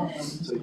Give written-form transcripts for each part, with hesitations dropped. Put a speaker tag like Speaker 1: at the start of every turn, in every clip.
Speaker 1: So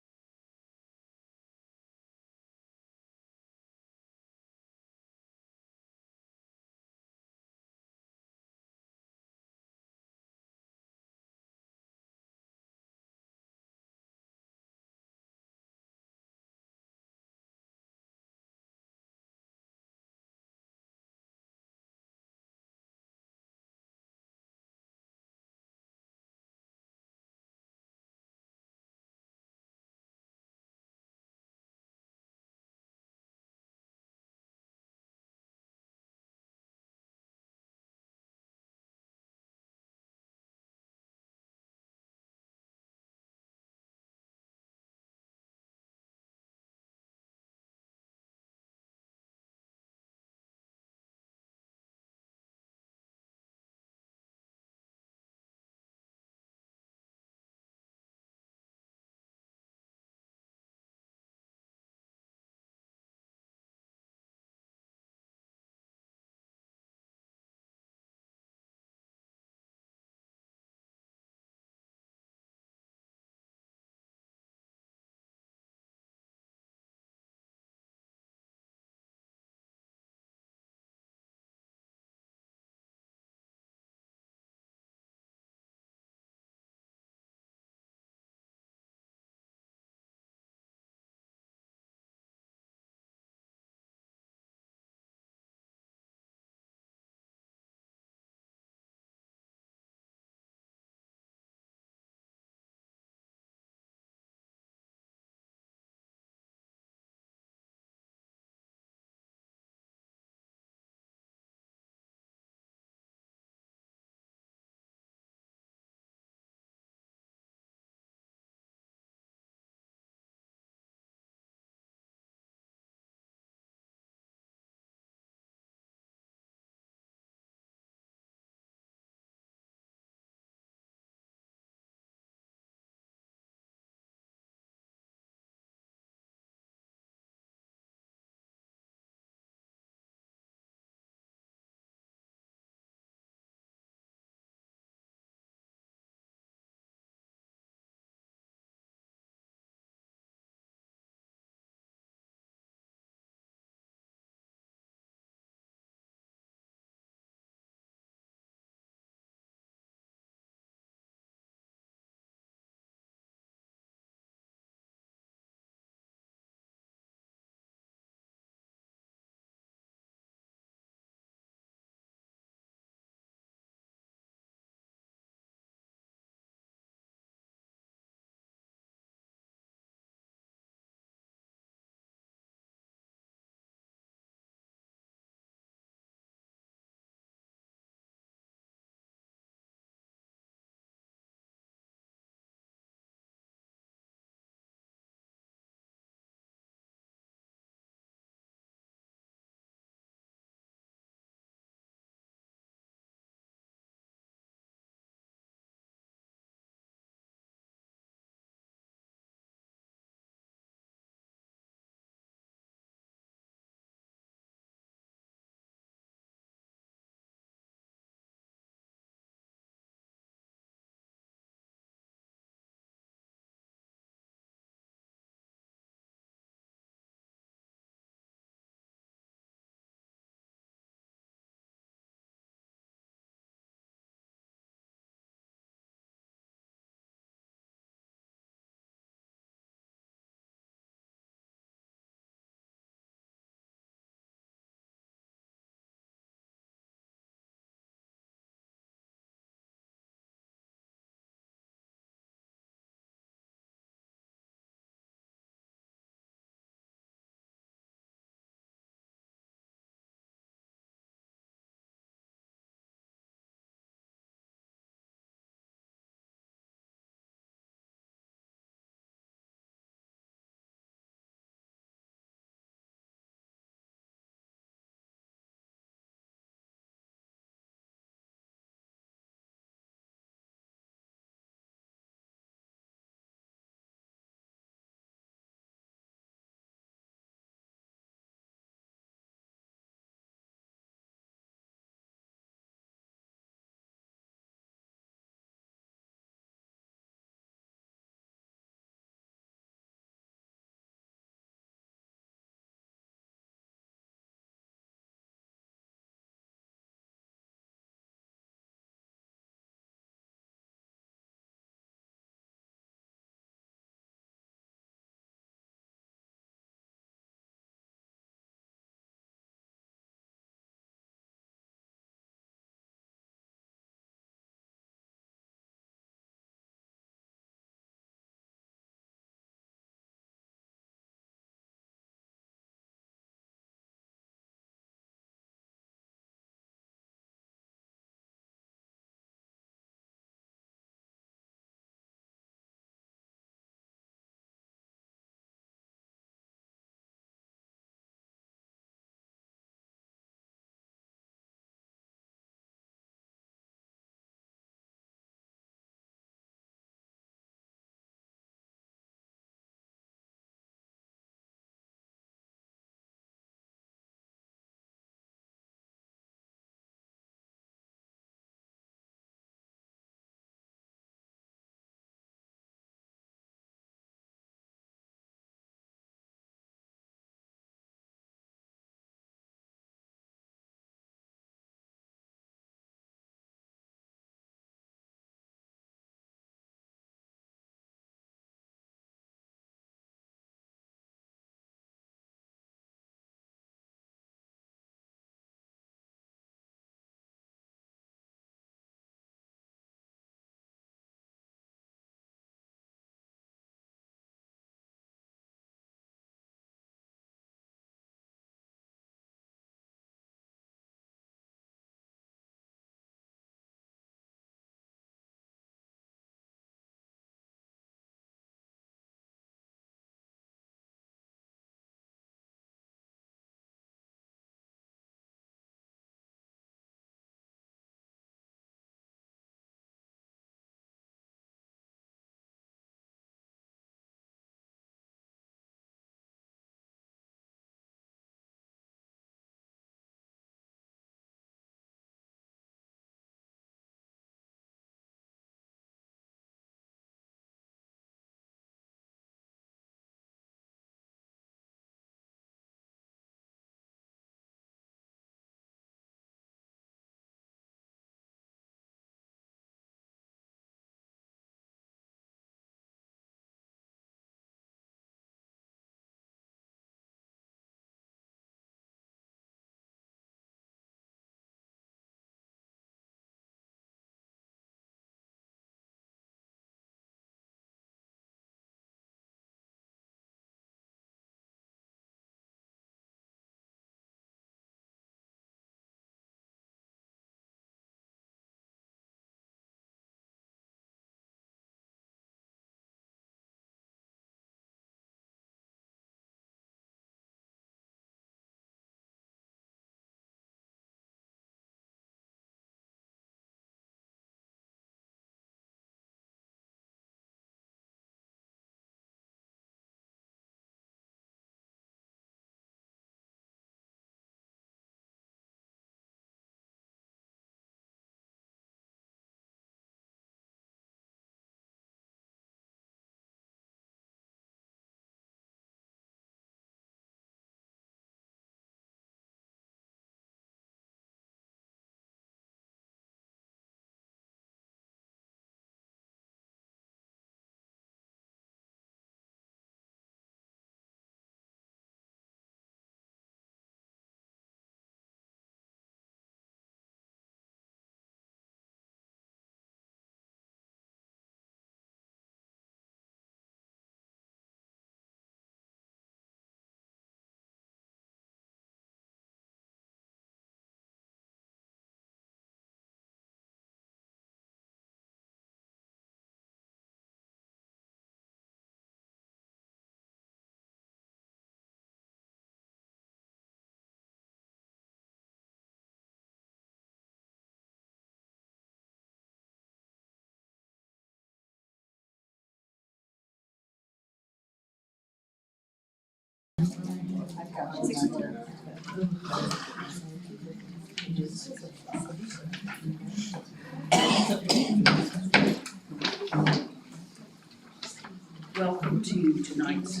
Speaker 1: Welcome to tonight's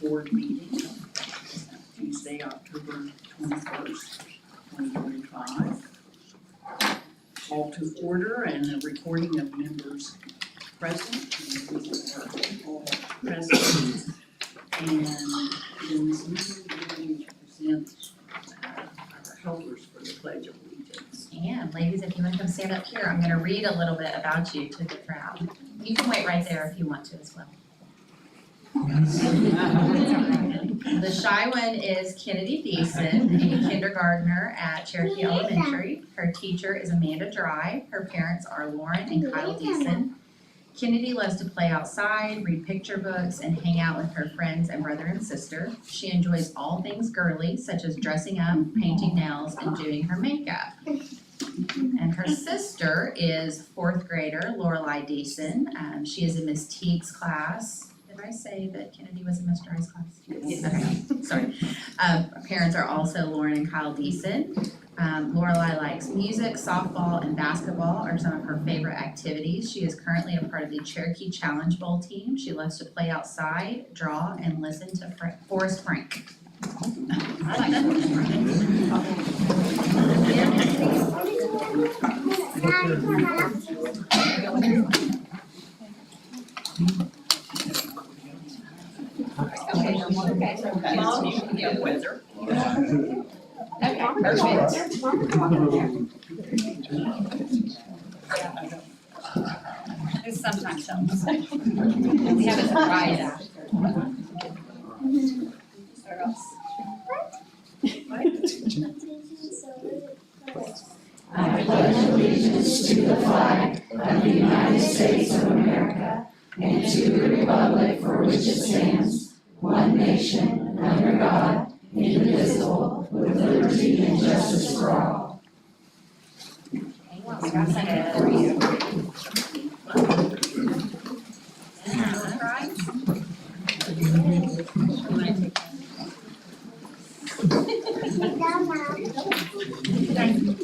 Speaker 1: board meeting, Tuesday, October 21st, 2025. Call to order and a recording of members present. We are all present. And in this meeting, we will present our helpers for the Pledge of Allegiance.
Speaker 2: And ladies, if you want to come stand up here, I'm going to read a little bit about you to the crowd. You can wait right there if you want to as well. The shy one is Kennedy Deason, a kindergartner at Cherokee Elementary. Her teacher is Amanda Dry. Her parents are Lauren and Kyle Deason. Kennedy loves to play outside, read picture books, and hang out with her friends and brother and sister. She enjoys all things girly, such as dressing up, painting nails, and doing her makeup. And her sister is fourth grader, Lorelei Deason. She is in Miss Teague's class. Did I say that Kennedy was in Miss Dry's class?
Speaker 1: Yes.
Speaker 2: Okay, sorry. Her parents are also Lauren and Kyle Deason. Lorelei likes music, softball, and basketball are some of her favorite activities. She is currently a part of the Cherokee Challenge Bowl team. She loves to play outside, draw, and listen to Forrest Frank. I like Forrest
Speaker 1: Okay, so Mom, you can get weather.
Speaker 2: Okay, perfect. This sometimes helps. We have a surprise after.
Speaker 3: I pledge allegiance to the flag of the United States of America and to the republic for which it stands, one nation, under God, indivisible, with liberty and justice for all.
Speaker 2: We got something for you.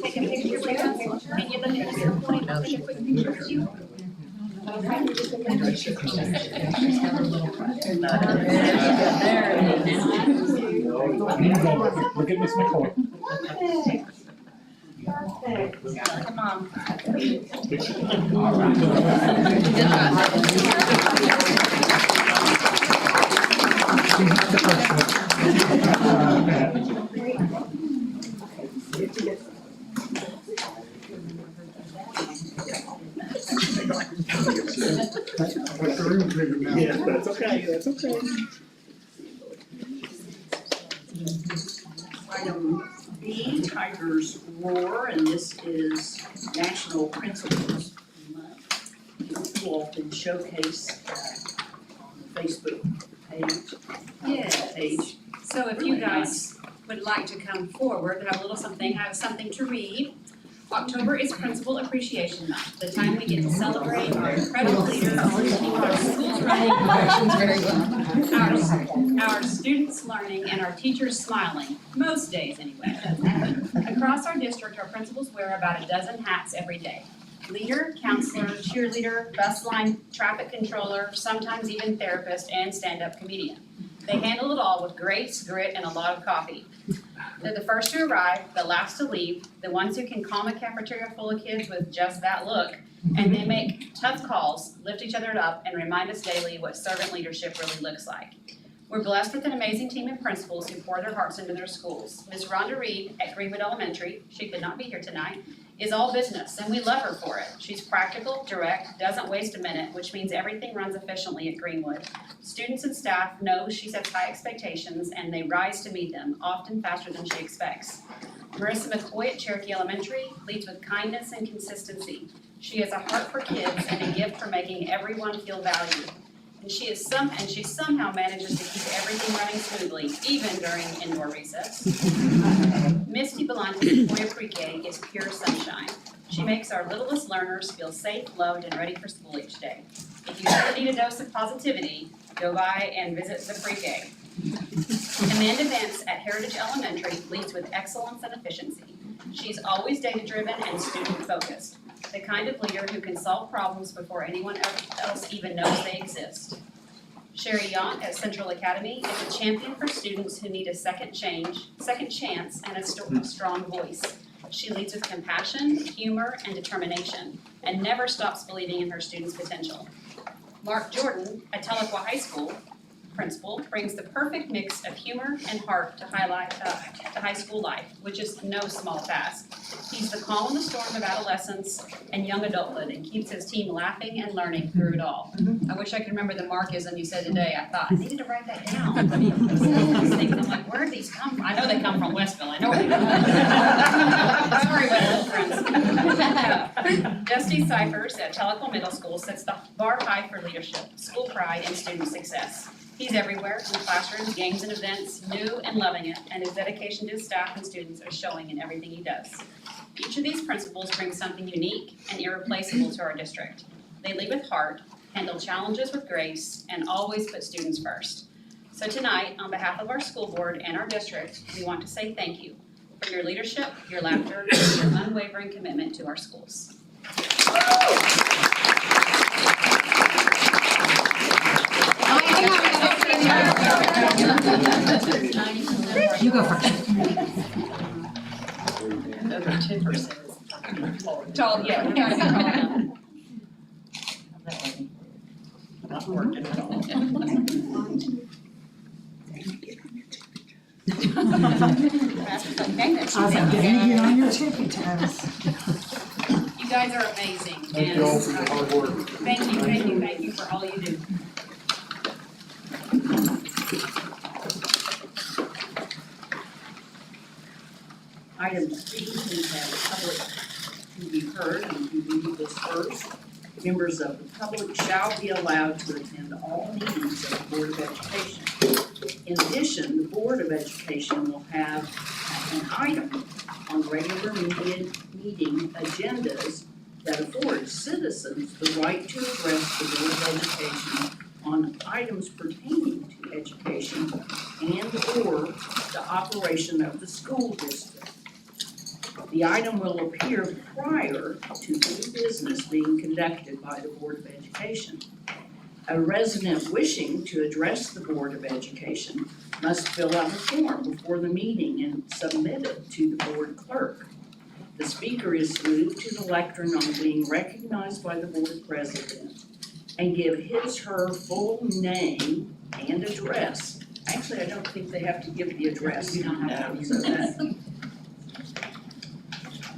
Speaker 2: Take a picture with us. Can you look at your point? I'll take a quick picture of you.
Speaker 4: Look at Miss McCoy.
Speaker 2: Come on.
Speaker 4: Yeah, that's okay, that's okay.
Speaker 1: Item B, Tigers Roar, and this is National Principals Month. It will often showcase on the Facebook page.
Speaker 5: Yes. So if you guys would like to come forward, have a little something, have something to read. October is Principal Appreciation Month, the time we get to celebrate our incredible leaders, keep our schools running, our students learning, and our teachers smiling, most days anyway. Across our district, our principals wear about a dozen hats every day. Leader, counselor, cheerleader, bus line, traffic controller, sometimes even therapist, and stand-up comedian. They handle it all with grace, grit, and a lot of coffee. They're the first to arrive, the last to leave, the ones who can calm a cafeteria full of kids with just that look, and they make tough calls, lift each other up, and remind us daily what servant leadership really looks like. We're blessed with an amazing team of principals who pour their hearts into their schools. Ms. Rhonda Reed at Greenwood Elementary, she could not be here tonight, is all business, and we love her for it. She's practical, direct, doesn't waste a minute, which means everything runs efficiently at Greenwood. Students and staff know she sets high expectations, and they rise to meet them, often faster than she expects. Marissa McCoy at Cherokee Elementary leads with kindness and consistency. She has a heart for kids and a gift for making everyone feel valued. And she somehow manages to keep everything running smoothly, even during indoor recess. Misty Belanti at Foyer Pre-K is pure sunshine. She makes our littlest learners feel safe, loved, and ready for school each day. If you ever need a dose of positivity, go by and visit the Pre-K. Amanda Vance at Heritage Elementary leads with excellence and efficiency. She's always data-driven and student-focused, the kind of leader who can solve problems before anyone else even knows they exist. Sherry Yount at Central Academy is a champion for students who need a second chance, and a strong voice. She leads with compassion, humor, and determination, and never stops believing in her students' potential. Mark Jordan at Tahlequah High School principal brings the perfect mix of humor and heart to highlight to high school life, which is no small task. He's the calm in the storm of adolescence and young adulthood and keeps his team laughing and learning through it all. I wish I could remember the Markism you said today. I thought, I needed to write that down. I was these things, I'm like, where do these come from? I know they come from Westville. I know where they come from. Sorry, Westville friends. Dusty Cyphers at Tahlequah Middle School sets the bar high for leadership, school pride, and student success. He's everywhere, in classrooms, games, and events, new and loving it, and his dedication to his staff and students are showing in everything he does. Each of these principals brings something unique and irreplaceable to our district. They lead with heart, handle challenges with grace, and always put students first. So tonight, on behalf of our school board and our district, we want to say thank you for your leadership, your laughter, and your unwavering commitment to our schools.
Speaker 3: You go first.
Speaker 1: Over 10%.
Speaker 5: Tall, yeah, we're trying to be tall enough.
Speaker 1: Not working at all.
Speaker 5: That's the thing that
Speaker 3: I was like,
Speaker 5: she's
Speaker 3: dang, get on your tippy toes.
Speaker 5: You guys are amazing,
Speaker 4: Thank you all for your hard work.
Speaker 5: thank you for all you do.
Speaker 1: Item C, we have public to be heard, and we read this first. Members of the public shall be allowed to attend all meetings of the Board of Education. In addition, the Board of Education will have an item on regular meeting agendas that affords citizens the right to address the Board of Education on items pertaining to education and/or the operation of the school district. The item will appear prior to any business being conducted by the Board of Education. A resident wishing to address the Board of Education must fill out a form before the meeting and submit it to the board clerk. The speaker is to move to the lectern on being recognized by the board president and give his/her full name and address. Actually, I don't think they have to give the address.
Speaker 5: You don't have to.
Speaker 1: So that-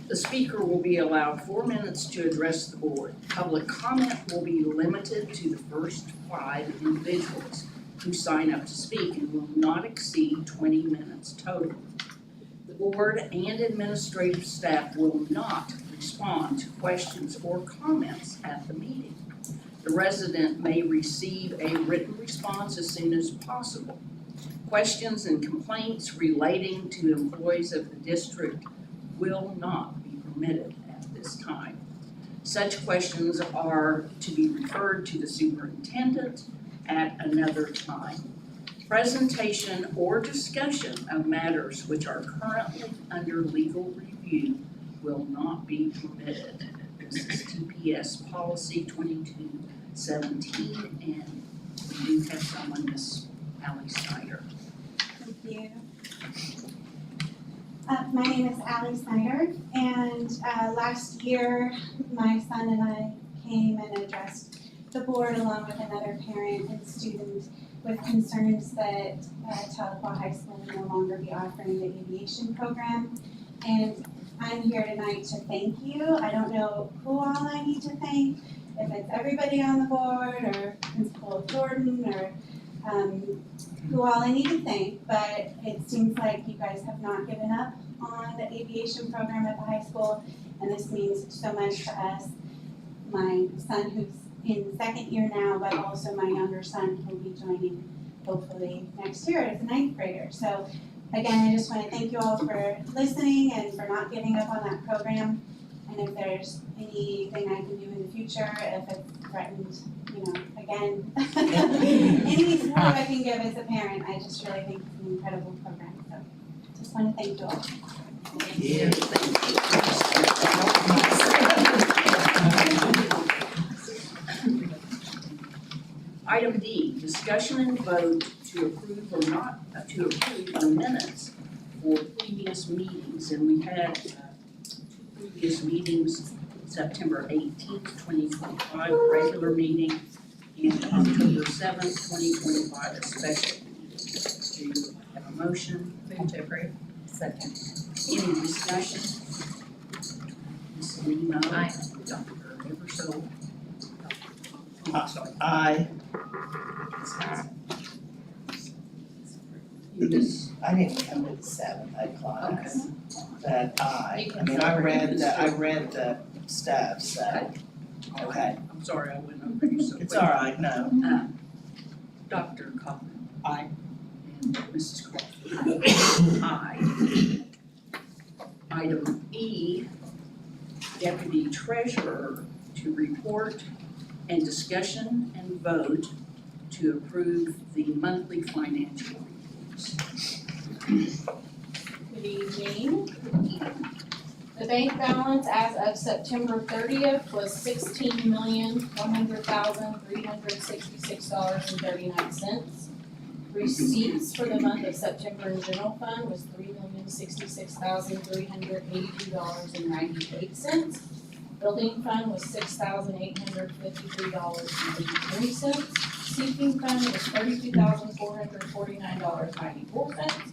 Speaker 1: The speaker will be allowed 4 minutes to address the board. Public comment will be limited to the first 5 individuals who sign up to speak and will not exceed 20 minutes total. The board and administrative staff will not respond to questions or comments at the meeting. The resident may receive a written response as soon as possible. Questions and complaints relating to employees of the district will not be permitted at this time. Such questions are to be referred to the superintendent at another time. Presentation or discussion of matters which are currently under legal review will not be permitted. This is TPS Policy 2217, and we do have someone, Miss Allie Snyder.
Speaker 6: Thank you. My name is Allie Snyder, and last year my son and I came and addressed the board along with another parent and student with concerns that Tahlequah High School will no longer be offering the aviation program. And I'm here tonight to thank you. I don't know who all I need to thank, if it's everybody on the board or Principal Jordan or who all I need to thank, but it seems like you guys have not given up on the aviation program at the high school, and this means so much to us. My son, who's in second year now, but also my younger son, who will be joining hopefully next year as a 9th grader. So again, I just want to thank you all for listening and for not giving up on that program. And if there's anything I can do in the future, if it's threatened, again, any support I can give as a parent, I just really think it's an incredible program, so just want to thank you all.
Speaker 1: Yeah. Item D, discussion and vote to approve or not to approve the minutes for previous meetings. And we had two previous meetings, September 18th, 2025, regular meeting, and October 7th, 2025, a special meeting. Do you have a motion?
Speaker 2: Move to approve. Second.
Speaker 1: Any discussion? Ms. Lino?
Speaker 2: Aye.
Speaker 1: Dr. Eversole? Sorry.
Speaker 7: Aye.
Speaker 1: Ms.
Speaker 7: I didn't come to the 7th class, but I
Speaker 2: You can
Speaker 7: mean, I read the stuff, so, okay.
Speaker 1: I'm sorry, I went over you so quick.
Speaker 7: It's all right, no.
Speaker 1: Dr. Coffin?
Speaker 7: Aye.
Speaker 1: And Mrs. Crawford? Aye. Item E, Deputy Treasurer to report and discussion and vote to approve the monthly financial reports.
Speaker 8: Good evening. The bank balance as of September 30th was $16,100,366.39. Receipts for the month of September in general fund was $3,066,382.98. Building fund was $6,853.83. Seeking fund was $32,449.94.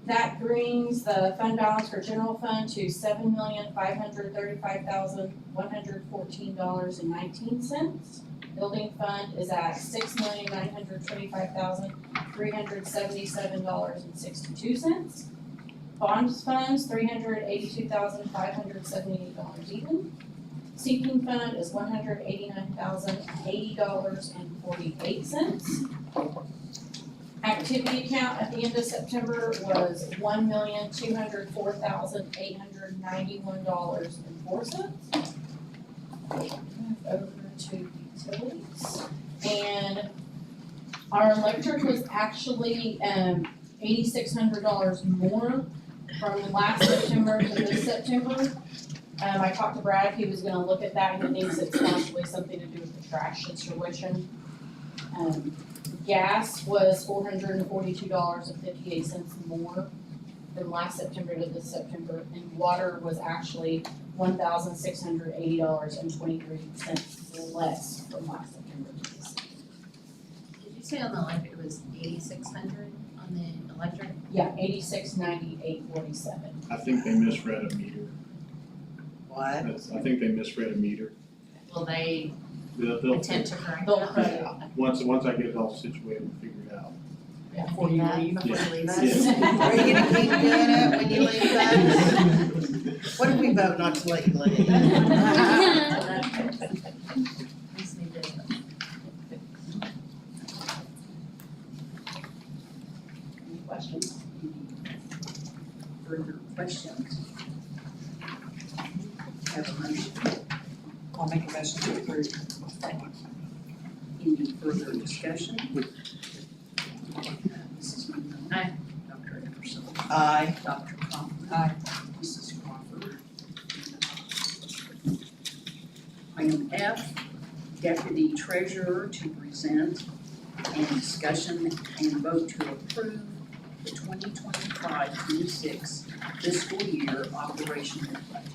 Speaker 8: That brings the fund balance for general fund to $7,535,114.19. Building fund is at $6,925,377.62. Bonds funds, $382,578 even. Seeking fund is $189,080.48. Activity account at the end of September was $1,204,891.04. Over to utilities. And our electric was actually $8,600 more from last September to this September. I talked to Brad, he was gonna look at that, and he thinks it's possibly something to do with the trash situation. Gas was $442.58 more from last September to this September, and water was actually $1,680.23 less from last September to this.
Speaker 2: Did you say on the electric it was 8,600 on the electric?
Speaker 8: Yeah, 8698.47.
Speaker 4: I think they misread a meter.
Speaker 7: What?
Speaker 4: I think they misread a meter.
Speaker 2: Will they
Speaker 4: They'll,
Speaker 2: attempt to correct
Speaker 8: They'll
Speaker 2: that?
Speaker 8: credit it.
Speaker 4: once I get it all situated, we'll figure it out.
Speaker 8: Yeah.
Speaker 1: Before you leave?
Speaker 2: Before you leave us?
Speaker 4: Yes.
Speaker 7: Are you gonna keep doing it when you leave us? What if we vote not to let you leave?
Speaker 2: Just need to-
Speaker 8: Any questions?
Speaker 1: Further questions? Have a motion?
Speaker 9: I'll make a motion to approve.
Speaker 1: Any further discussion? Mrs. Moon?
Speaker 2: Aye.
Speaker 1: Dr. Eversole?
Speaker 7: Aye.
Speaker 1: Dr. Coffin?
Speaker 9: Aye.
Speaker 1: Mrs. Crawford? Item F, Deputy Treasurer to present and discussion and vote to approve the 2025-26 fiscal year operational budget.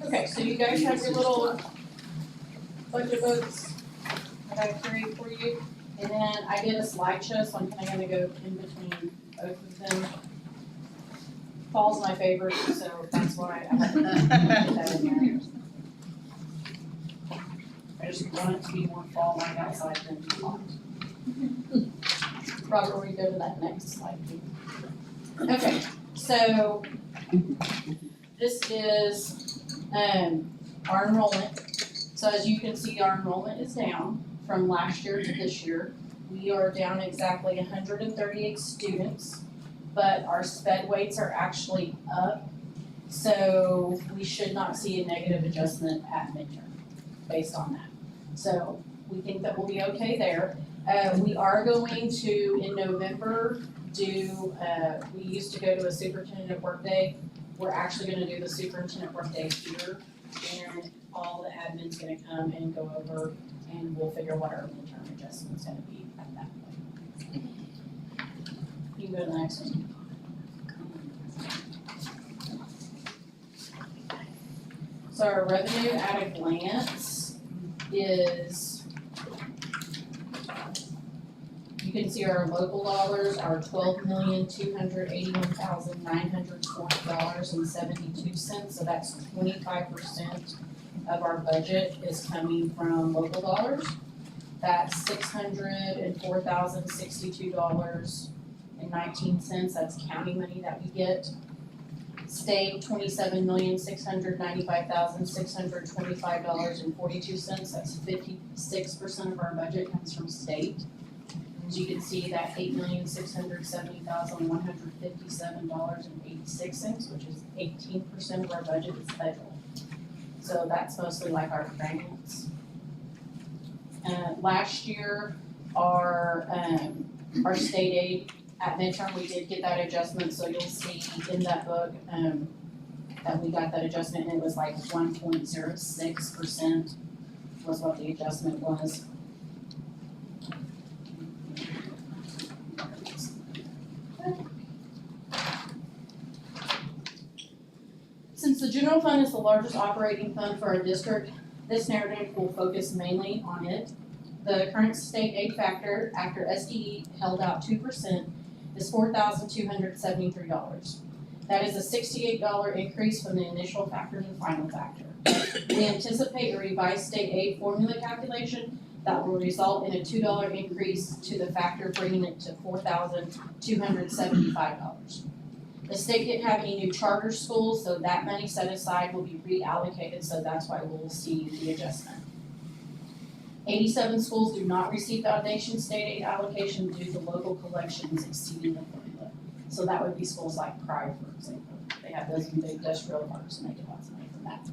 Speaker 8: Okay, so you guys have your little budget books that I created for you. And then I did a slideshow, so I'm kinda gonna go in between both of them. Fall's my favorite, so that's why I had to put that in there. I just want it to be more fall-like outside than hot. Robert, will you go to that next slide, please? Okay, so this is our enrollment. So as you can see, our enrollment is down from last year to this year. We are down exactly 138 students, but our sped weights are actually up. So we should not see a negative adjustment at midterm based on that. So we think that we'll be okay there. We are going to, in November, we used to go to a superintendent workday. We're actually gonna do the superintendent workday here, and all the admin's gonna come and go over, and we'll figure what our midterm adjustment's gonna be at that point. You can go to the next one. So our revenue at a glance is, you can see our local dollars are $12,281,920.72, so that's 25% of our budget is coming from local dollars. That's $604,062.19, that's county money that we get. State, $27,695,625.42, that's 56% of our budget comes from state. As you can see, that $8,670,157.86, which is 18% of our budget is federal. So that's mostly like our grants. Last year, our state aid at midterm, we did get that adjustment, so you'll see in that book, that we got that adjustment, and it was like 1.06% was what the adjustment was. Since the general fund is the largest operating fund for our district, this narrative will focus mainly on it. The current state aid factor after SDE held out 2% is $4,273. That is a $68 increase from the initial factor to the final factor. We anticipate a revised state aid formula calculation that will result in a $2 increase to the factor, bringing it to $4,275. The state didn't have any new charter schools, so that money set aside will be reallocated, so that's why we'll see the adjustment. 87 schools do not receive foundation state aid allocation due to local collections exceeding the formula. So that would be schools like Pride, for example. They have those in big industrial parks and they get lots of money from that.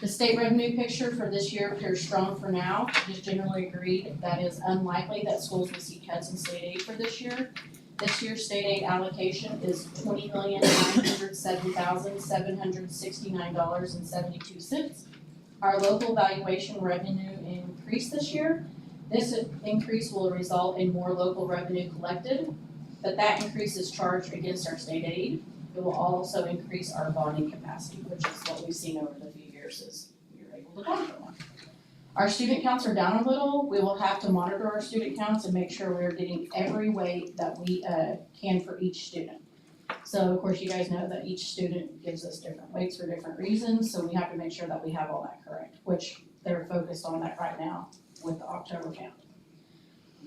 Speaker 8: The state revenue picture for this year appears strong for now. It is generally agreed that it is unlikely that schools will see cuts in state aid for this year. This year's state aid allocation is $20,907,769.72. Our local valuation revenue increased this year. This increase will result in more local revenue collected, but that increase is charged against our state aid. It will also increase our bonding capacity, which is what we've seen over the few years as we were able to bond for one. Our student counts are down a little. We will have to monitor our student counts and make sure we're getting every weight that we can for each student. So of course, you guys know that each student gives us different weights for different reasons, so we have to make sure that we have all that correct, which they're focused on that right now with the October count.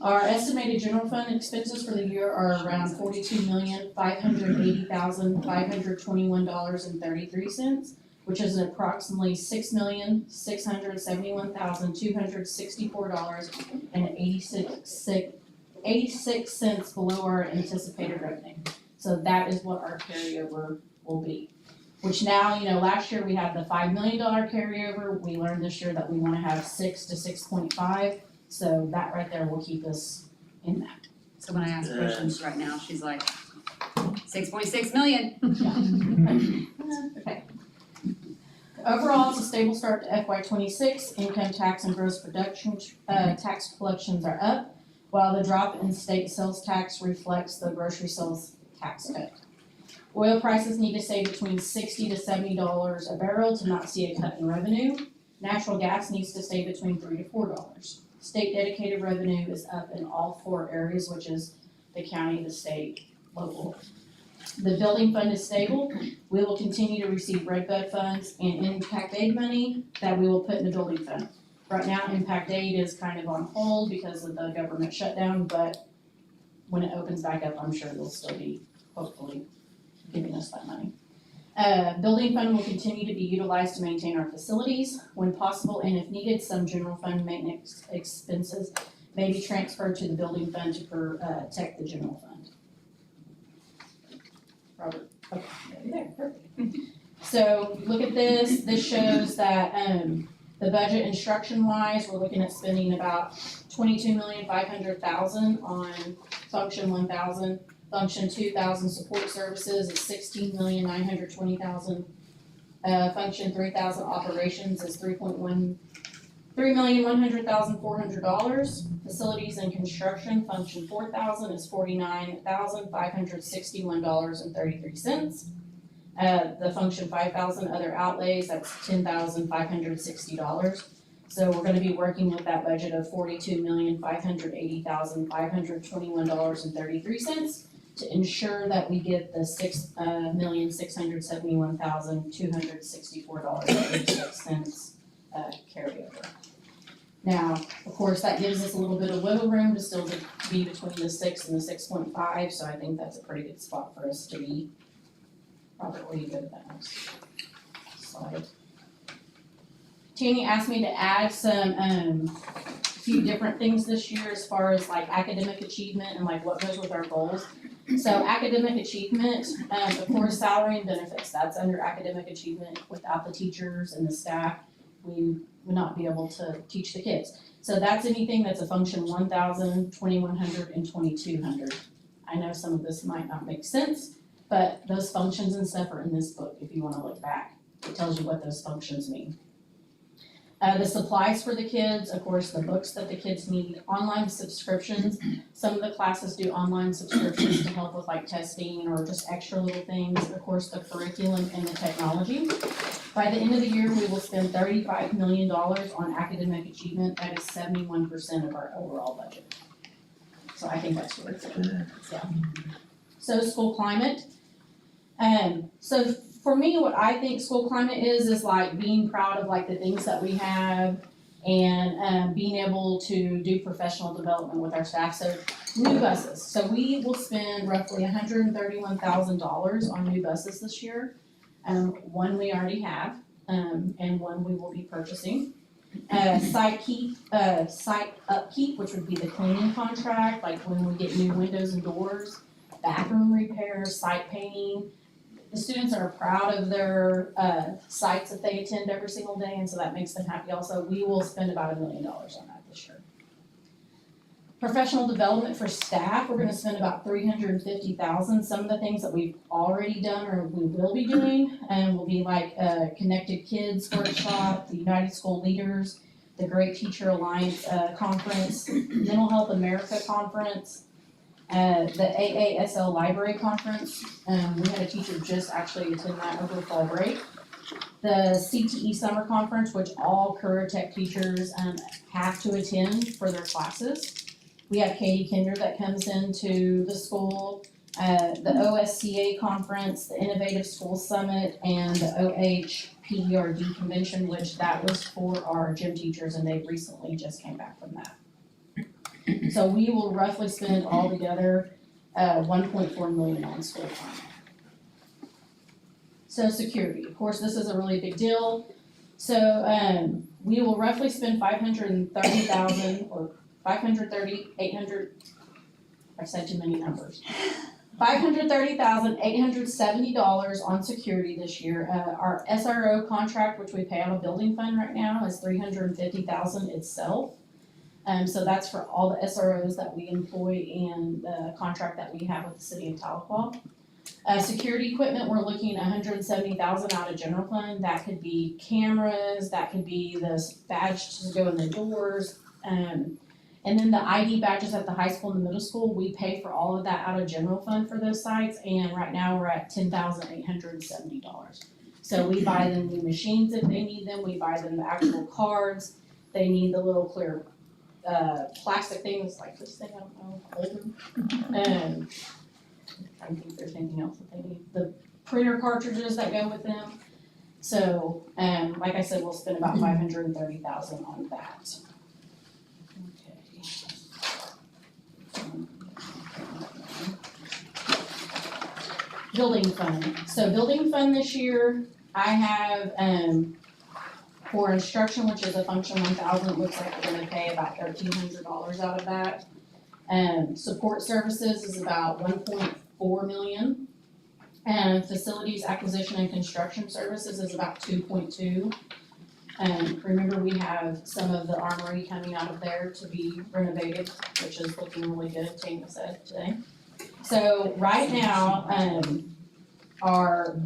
Speaker 8: Our estimated general fund expenses for the year are around $42,580,521.33, which is approximately $6,671,264.86 below our anticipated revenue. So that is what our carryover will be. Which now, last year we had the $5 million carryover. We learned this year that we wanna have 6 to 6.5. So that right there will keep us in that.
Speaker 5: So when I ask questions right now, she's like, 6.6 million.
Speaker 8: Okay. Overall, it's a stable start to FY '26. Income tax and gross production tax collections are up, while the drop in state sales tax reflects the grocery sales tax cut. Oil prices need to stay between $60 to $70 a barrel to not see a cut in revenue. Natural gas needs to stay between $3 to $4. State dedicated revenue is up in all 4 areas, which is the county, the state, local. The building fund is stable. We will continue to receive Red Bud funds and impact aid money that we will put in the building fund. Right now, impact aid is kind of on hold because of the government shutdown, but when it opens back up, I'm sure they'll still be hopefully giving us that money. Building fund will continue to be utilized to maintain our facilities. When possible and if needed, some general fund maintenance expenses may be transferred to the building fund to protect the general fund. Robert, okay, there, perfect. So look at this. This shows that The budget instruction wise, we're looking at spending about $22,500,000 on function 1,000. Function 2,000 support services is $16,920,000. Function 3,000 operations is $3,100,400. Facilities and construction, function 4,000 is $49,561.33. The function 5,000 other outlays, that's $10,560. So we're gonna be working with that budget of $42,580,521.33 to ensure that we get the $6,671,264.86 carryover. Now, of course, that gives us a little bit of wiggle room to still be between the 6 and the 6.5, so I think that's a pretty good spot for us to be. Robert, where you go with that next slide? Tanny asked me to add some, few different things this year as far as like academic achievement and like what goes with our goals. So academic achievement, of course, salary and benefits, that's under academic achievement. Without the teachers and the staff, we would not be able to teach the kids. So that's anything that's a function 1,000, 2,100, and 2,200. I know some of this might not make sense, but those functions and stuff are in this book if you wanna look back. It tells you what those functions mean. The supplies for the kids, of course, the books that the kids need, online subscriptions. Some of the classes do online subscriptions to help with like testing or just extra little things. Of course, the curriculum and the technology. By the end of the year, we will spend $35 million on academic achievement. That is 71% of our overall budget. So I think that's really good. Yeah. So school climate. So for me, what I think school climate is like being proud of like the things that we have and being able to do professional development with our staff. So new buses. So we will spend roughly $131,000 on new buses this year. One we already have, and one we will be purchasing. Site upkeep, which would be the cleaning contract, like when we get new windows and doors, bathroom repairs, site painting. The students are proud of their sites that they attend every single day, and so that makes them happy also. We will spend about $1 million on that this year. Professional development for staff, we're gonna spend about $350,000. Some of the things that we've already done or we will be doing will be like Connected Kids Workshop, the United School Leaders, the Great Teacher Alliance Conference, Mental Health America Conference, the AASL Library Conference. We had a teacher just actually attend that over fall break. The CTE Summer Conference, which all career tech teachers have to attend for their classes. We have Katie Kinder that comes into the school, the OSCA Conference, the Innovative School Summit, and the OHPERD Convention, which that was for our gym teachers, and they recently just came back from that. So we will roughly spend altogether $1.4 million on school time. So security, of course, this is a really big deal. So we will roughly spend $530,000 or $800. I've said too many numbers. $530,870 on security this year. Our SRO contract, which we pay out of building fund right now, is $350,000 itself. So that's for all the SROs that we employ and the contract that we have with the city of Tahlequah. Security equipment, we're looking at $170,000 out of general fund. That could be cameras, that could be the badge to go in the doors. And then the ID badges at the high school and the middle school, we pay for all of that out of general fund for those sites. And right now we're at $10,870. So we buy them new machines if they need them. We buy them the actual cards. They need the little clear plastic things like this thing, I don't know, hold them. I don't think there's anything else that they need. The printer cartridges that go with them. So, like I said, we'll spend about $530,000 on that. Okay. Building fund. So building fund this year, I have, for instruction, which is a function 1,000, looks like we're gonna pay about $1,300 out of that. Support services is about $1.4 million. And facilities acquisition and construction services is about $2.2. Remember, we have some of the armory coming out of there to be renovated, which is looking really good, Tina said today. So right now, our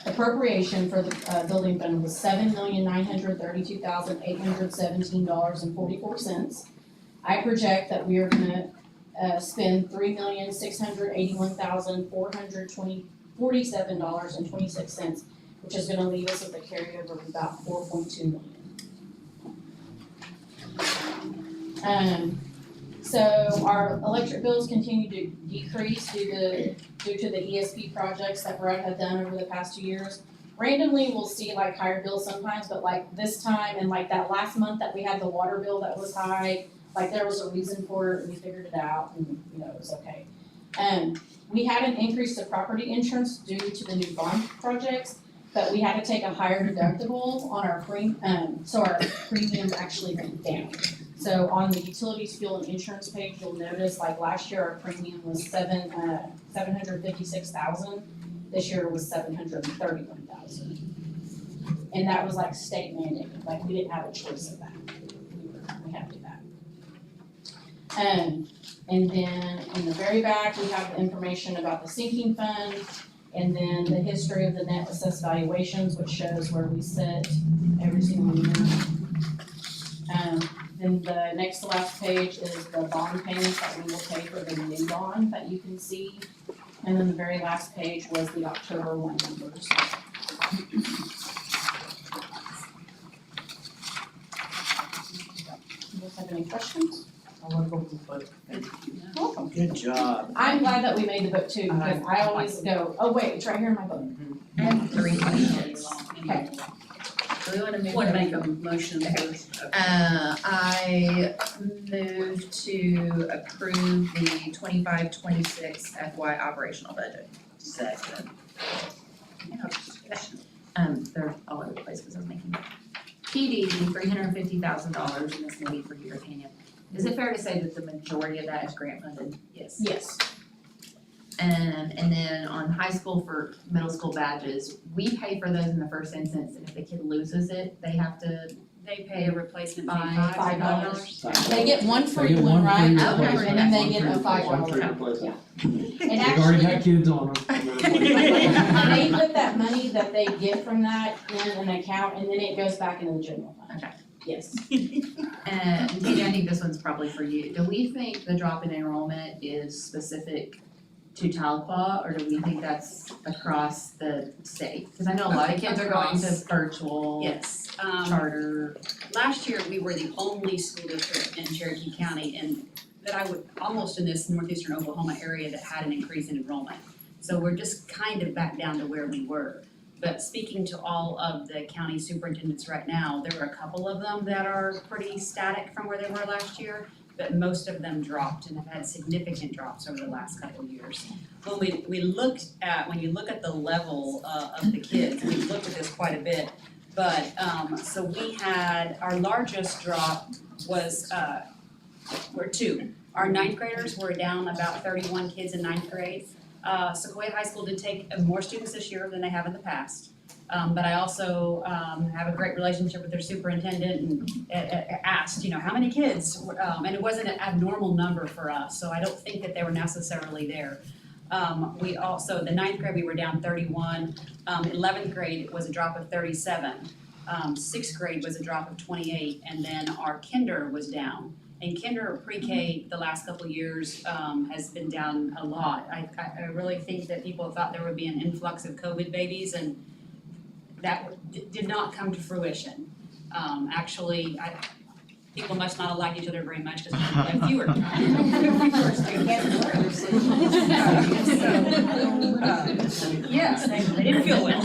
Speaker 8: appropriation for the building fund was $7,932,817.44. I project that we are gonna spend $3,681,447.26, which is gonna leave us with a carryover of about $4.2 million. So our electric bills continue to decrease due to the ESP projects that Brett had done over the past 2 years. Randomly, we'll see like higher bills sometimes, but like this time and like that last month that we had the water bill that was high, like there was a reason for it, and we figured it out, and you know, it was okay. We had an increase to property insurance due to the new bond projects, but we had to take a higher deductible on our so our premium actually went down. So on the utilities, fuel, and insurance page, you'll notice like last year our premium was $756,000. This year it was $731,000. And that was like state mandated, like we didn't have a choice of that. We had to do that. And then in the very back, we have the information about the sinking fund, and then the history of the net assessed valuations, which shows where we sit every single year. Then the next to last page is the bond payments that we will pay for the new bond that you can see. And then the very last page was the October 1 numbers. You guys have any questions?
Speaker 9: I wanna go with the book.
Speaker 8: Welcome.
Speaker 9: Good job.
Speaker 8: I'm glad that we made the book too, because I always go, oh wait, it's right here in my book.
Speaker 2: I have 3 questions.
Speaker 8: Okay.
Speaker 2: Do we wanna move?
Speaker 1: Want to make a motion first?
Speaker 2: I move to approve the 25-26 FY operational budget.
Speaker 1: Second.
Speaker 2: They're all over the place because I was making. PD, $350,000, and this may be for your opinion. Is it fair to say that the majority of that is grant funded?
Speaker 1: Yes.
Speaker 8: Yes.
Speaker 2: And then on high school for middle school badges, we pay for those in the first instance, and if the kid loses it, they have to
Speaker 5: They pay a replacement fee,
Speaker 8: $5. They get one
Speaker 10: They
Speaker 8: free
Speaker 10: get
Speaker 8: one,
Speaker 10: one
Speaker 8: right?
Speaker 10: free
Speaker 2: Okay.
Speaker 10: replacement.
Speaker 8: And then they
Speaker 10: One
Speaker 8: get
Speaker 10: free-
Speaker 8: a
Speaker 10: one free
Speaker 8: $5.
Speaker 10: replacement.
Speaker 8: And
Speaker 10: They've already got
Speaker 8: actually,
Speaker 10: kids on them.
Speaker 8: they put that money that they get from that in an account, and then it goes back into the general fund.
Speaker 2: Okay.
Speaker 8: Yes.
Speaker 2: And Tina, I think this one's probably for you. Do we think the drop in enrollment is specific to Tahlequah, or do we think that's across the state? Cause I know a lot of kids are going to virtual,
Speaker 5: Yes,
Speaker 2: charter.
Speaker 5: last year, we were the only school district in Cherokee County and that I would, almost in this northeastern Oklahoma area that had an increase in enrollment. So we're just kind of back down to where we were. But speaking to all of the county superintendents right now, there are a couple of them that are pretty static from where they were last year, but most of them dropped and have had significant drops over the last couple of years. When we looked at, when you look at the level of the kids, we looked at this quite a bit, but so we had, our largest drop was were 2. Our 9th graders were down about 31 kids in 9th grade. Sequoia High School did take more students this year than they have in the past. But I also have a great relationship with their superintendent and asked, you know, how many kids? And it wasn't an abnormal number for us, so I don't think that they were necessarily there. We also, the 9th grade, we were down 31. 11th grade, it was a drop of 37. 6th grade was a drop of 28, and then our kinder was down. And kinder pre-K the last couple of years has been down a lot. I really think that people thought there would be an influx of COVID babies, and that did not come to fruition. Actually, people must not have liked each other very much because we had fewer. Yes, they didn't feel well.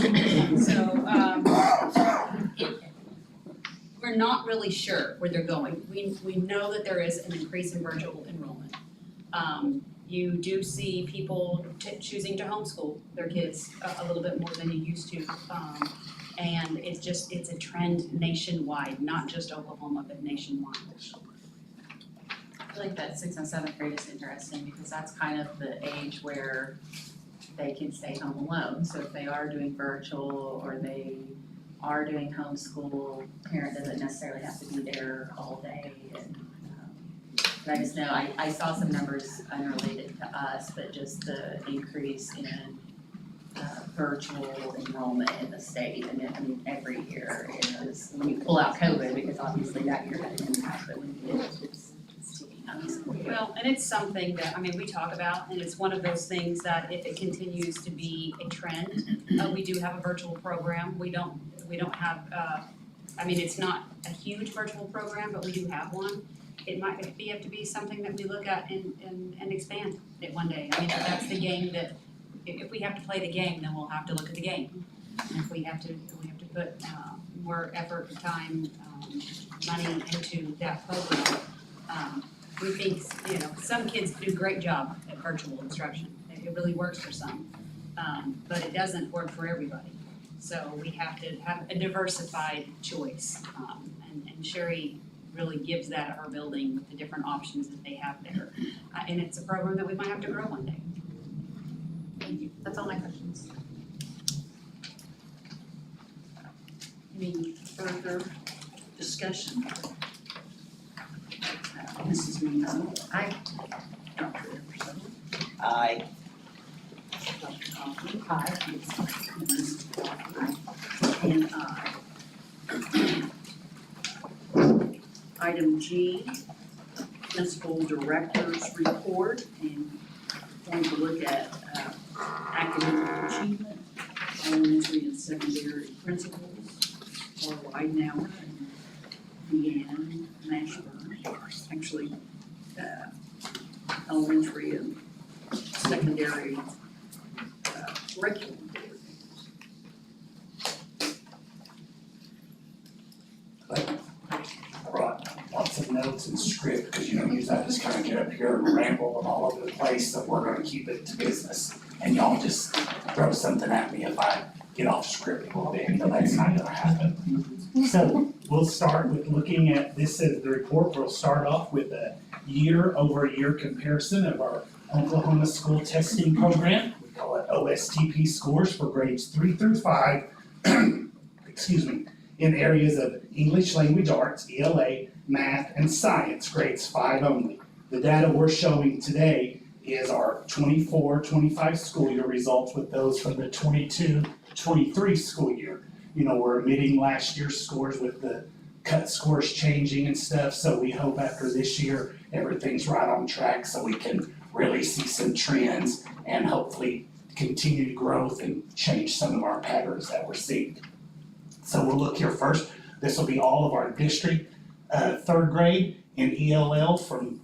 Speaker 5: So, we're not really sure where they're going. We know that there is an increase in virtual enrollment. You do see people choosing to homeschool their kids a little bit more than you used to. And it's a trend nationwide, not just Oklahoma, but nationwide.
Speaker 2: I feel like that 6th and 7th grade is interesting because that's kind of the age where they can stay home alone. So if they are doing virtual or they are doing homeschool, parent doesn't necessarily have to be there all day and, but I just know, I saw some numbers unrelated to us, but just the increase in virtual enrollment in the state, and I mean, every year it is, when you pull out COVID, because obviously that year had an impact, but when you did, it's sticking out.
Speaker 5: Well, and it's something that, I mean, we talk about, and it's one of those things that if it continues to be a trend, we do have a virtual program. We don't have, I mean, it's not a huge virtual program, but we do have one. It might have to be something that we look at and expand it one day. I mean, that's the game that, if we have to play the game, then we'll have to look at the game. And if we have to put more effort, time, money into that program. We think, you know, some kids do a great job at virtual instruction. It really works for some, but it doesn't work for everybody. So we have to have a diversified choice. And Sherry really gives that at our building with the different options that they have there. And it's a program that we might have to grow one day.
Speaker 2: Thank you, that's all my questions.
Speaker 1: Any further discussion? Mrs. Minot?
Speaker 2: Aye.
Speaker 1: Dr. Everson?
Speaker 9: Aye.
Speaker 1: Dr. Coughlin? Aye. Mrs. Coughlin? And aye. Item G, Principal Director's Report, and going to look at academic achievement, elementary and secondary principals, Laura Weidenauer and Deanne Mashburn. Actually, elementary and secondary curriculum.
Speaker 10: I brought lots of notes and script, because usually I just kind of get up here and ramble and all over the place, so we're gonna keep it to business. And y'all just throw something at me if I get off script a little bit, but that's not gonna happen. So we'll start with looking at, this is the report, we'll start off with a year-over-year comparison of our Oklahoma school testing program. We call it OSTP scores for grades 3 through 5, excuse me, in areas of English language arts, ELA, math, and science, grades 5 only. The data we're showing today is our 24-25 school year results with those from the 22-23 school year. We're omitting last year's scores with the cut scores changing and stuff, so we hope after this year, everything's right on track so we can really see some trends and hopefully continued growth and change some of our patterns that we're seeing. So we'll look here first. This will be all of our district third grade in ELA from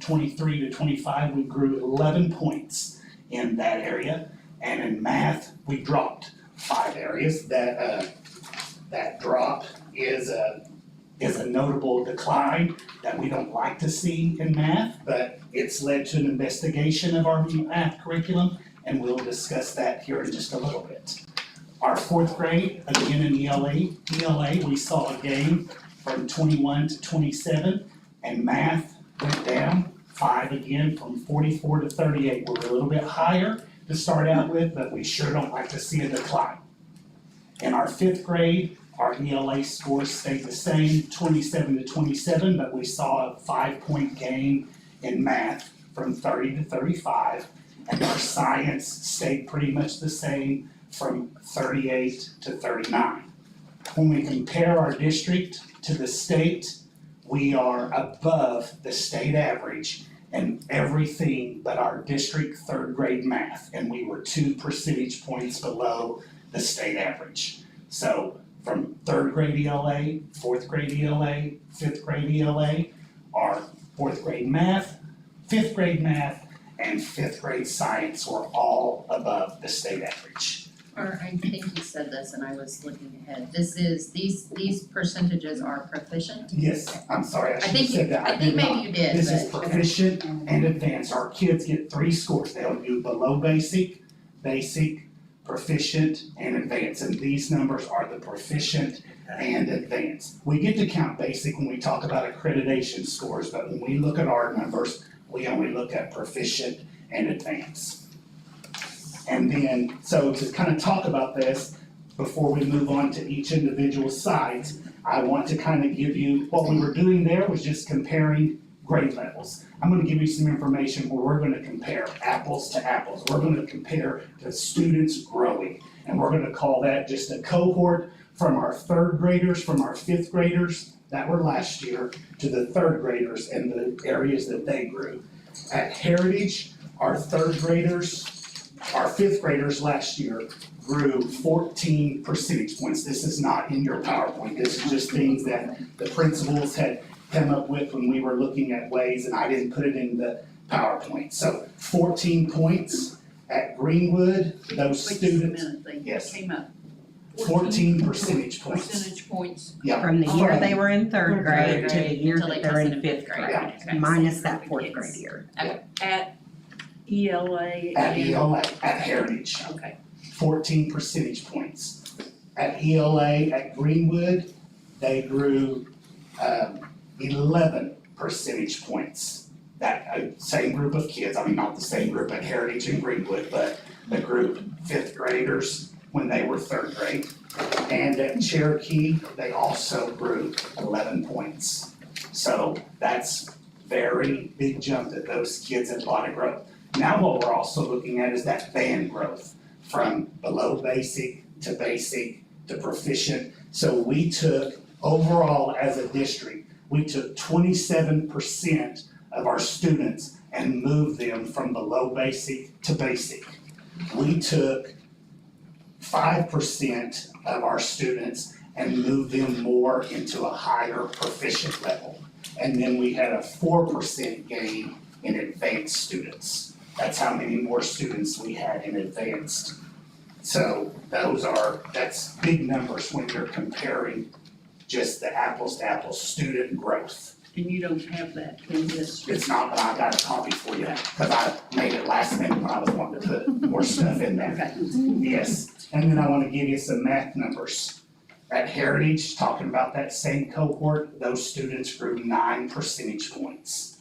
Speaker 10: 23 to 25. We grew 11 points in that area, and in math we dropped 5 areas. That drop is a notable decline that we don't like to see in math, but it's led to an investigation of our math curriculum, and we'll discuss that here in just a little bit. Our 4th grade, again in ELA, we saw a gain from 21 to 27, and math went down 5 again from 44 to 38. We're a little bit higher to start out with, but we sure don't like to see a decline. In our 5th grade, our ELA scores stayed the same, 27 to 27, but we saw a 5-point gain in math from 30 to 35, and our science stayed pretty much the same from 38 to 39. When we compare our district to the state, we are above the state average in everything but our district 3rd grade math, and we were 2 percentage points below the state average. So from 3rd grade ELA, 4th grade ELA, 5th grade ELA, our 4th grade math, 5th grade math, and 5th grade science were all above the state average.
Speaker 2: Or I think you said this and I was looking ahead. This is, these percentages are proficient?
Speaker 10: Yes, I'm sorry, I should have
Speaker 2: think
Speaker 10: said that.
Speaker 2: I think maybe you did,
Speaker 10: This is
Speaker 2: but-
Speaker 10: proficient and advanced. Our kids get 3 scores. They'll do below basic, proficient, and advanced. And these numbers are the proficient and advanced. We get to count basic when we talk about accreditation scores, but when we look at our numbers, we only look at proficient and advanced. And then, so to kind of talk about this, before we move on to each individual site, I want to kind of give you, what we were doing there was just comparing grade levels. I'm gonna give you some information where we're gonna compare apples to apples. We're gonna compare the students growing. And we're gonna call that just a cohort from our third graders, from our fifth graders that were last year, to the third graders and the areas that they grew. At Heritage, our third graders, our fifth graders last year grew 14 percentage points. This is not in your PowerPoint. This is just things that the principals had come up with when we were looking at ways, and I didn't put it in the PowerPoint. So 14 points at Greenwood, those
Speaker 1: Wait just a
Speaker 10: students,
Speaker 1: minute, they
Speaker 10: yes.
Speaker 1: came up.
Speaker 10: 14 percentage points.
Speaker 1: Percentage points.
Speaker 10: Yeah.
Speaker 11: From the year they were in third grade to the year
Speaker 2: Until
Speaker 11: that
Speaker 2: they
Speaker 11: they're in
Speaker 2: tested
Speaker 11: fifth
Speaker 2: grade.
Speaker 11: grade,
Speaker 2: Okay.
Speaker 11: minus that fourth grade year.
Speaker 1: At ELA
Speaker 10: At
Speaker 1: and,
Speaker 10: ELA, at Heritage,
Speaker 1: okay,
Speaker 10: 14 percentage points. At ELA, at Greenwood, they grew 11 percentage points. That same group of kids, I mean, not the same group at Heritage and Greenwood, but the group fifth graders when they were third grade. And at Cherokee, they also grew 11 points. So that's very big jump that those kids had a lot of growth. Now what we're also looking at is that band growth from below basic to proficient. So we took, overall as a district, we took 27% of our students and moved them from below basic to basic. We took 5% of our students and moved them more into a higher proficient level. And then we had a 4% gain in advanced students. That's how many more students we had in advanced. So that's big numbers when you're comparing just the apples to apples student growth.
Speaker 1: and you don't have that in this.
Speaker 10: It's not, but I got a copy for you, cause I made it last minute when I was wanting to put more stuff in there.
Speaker 1: Okay.
Speaker 10: Yes, and then I wanna give you some math numbers. At Heritage, talking about that same cohort, those students grew 9 percentage points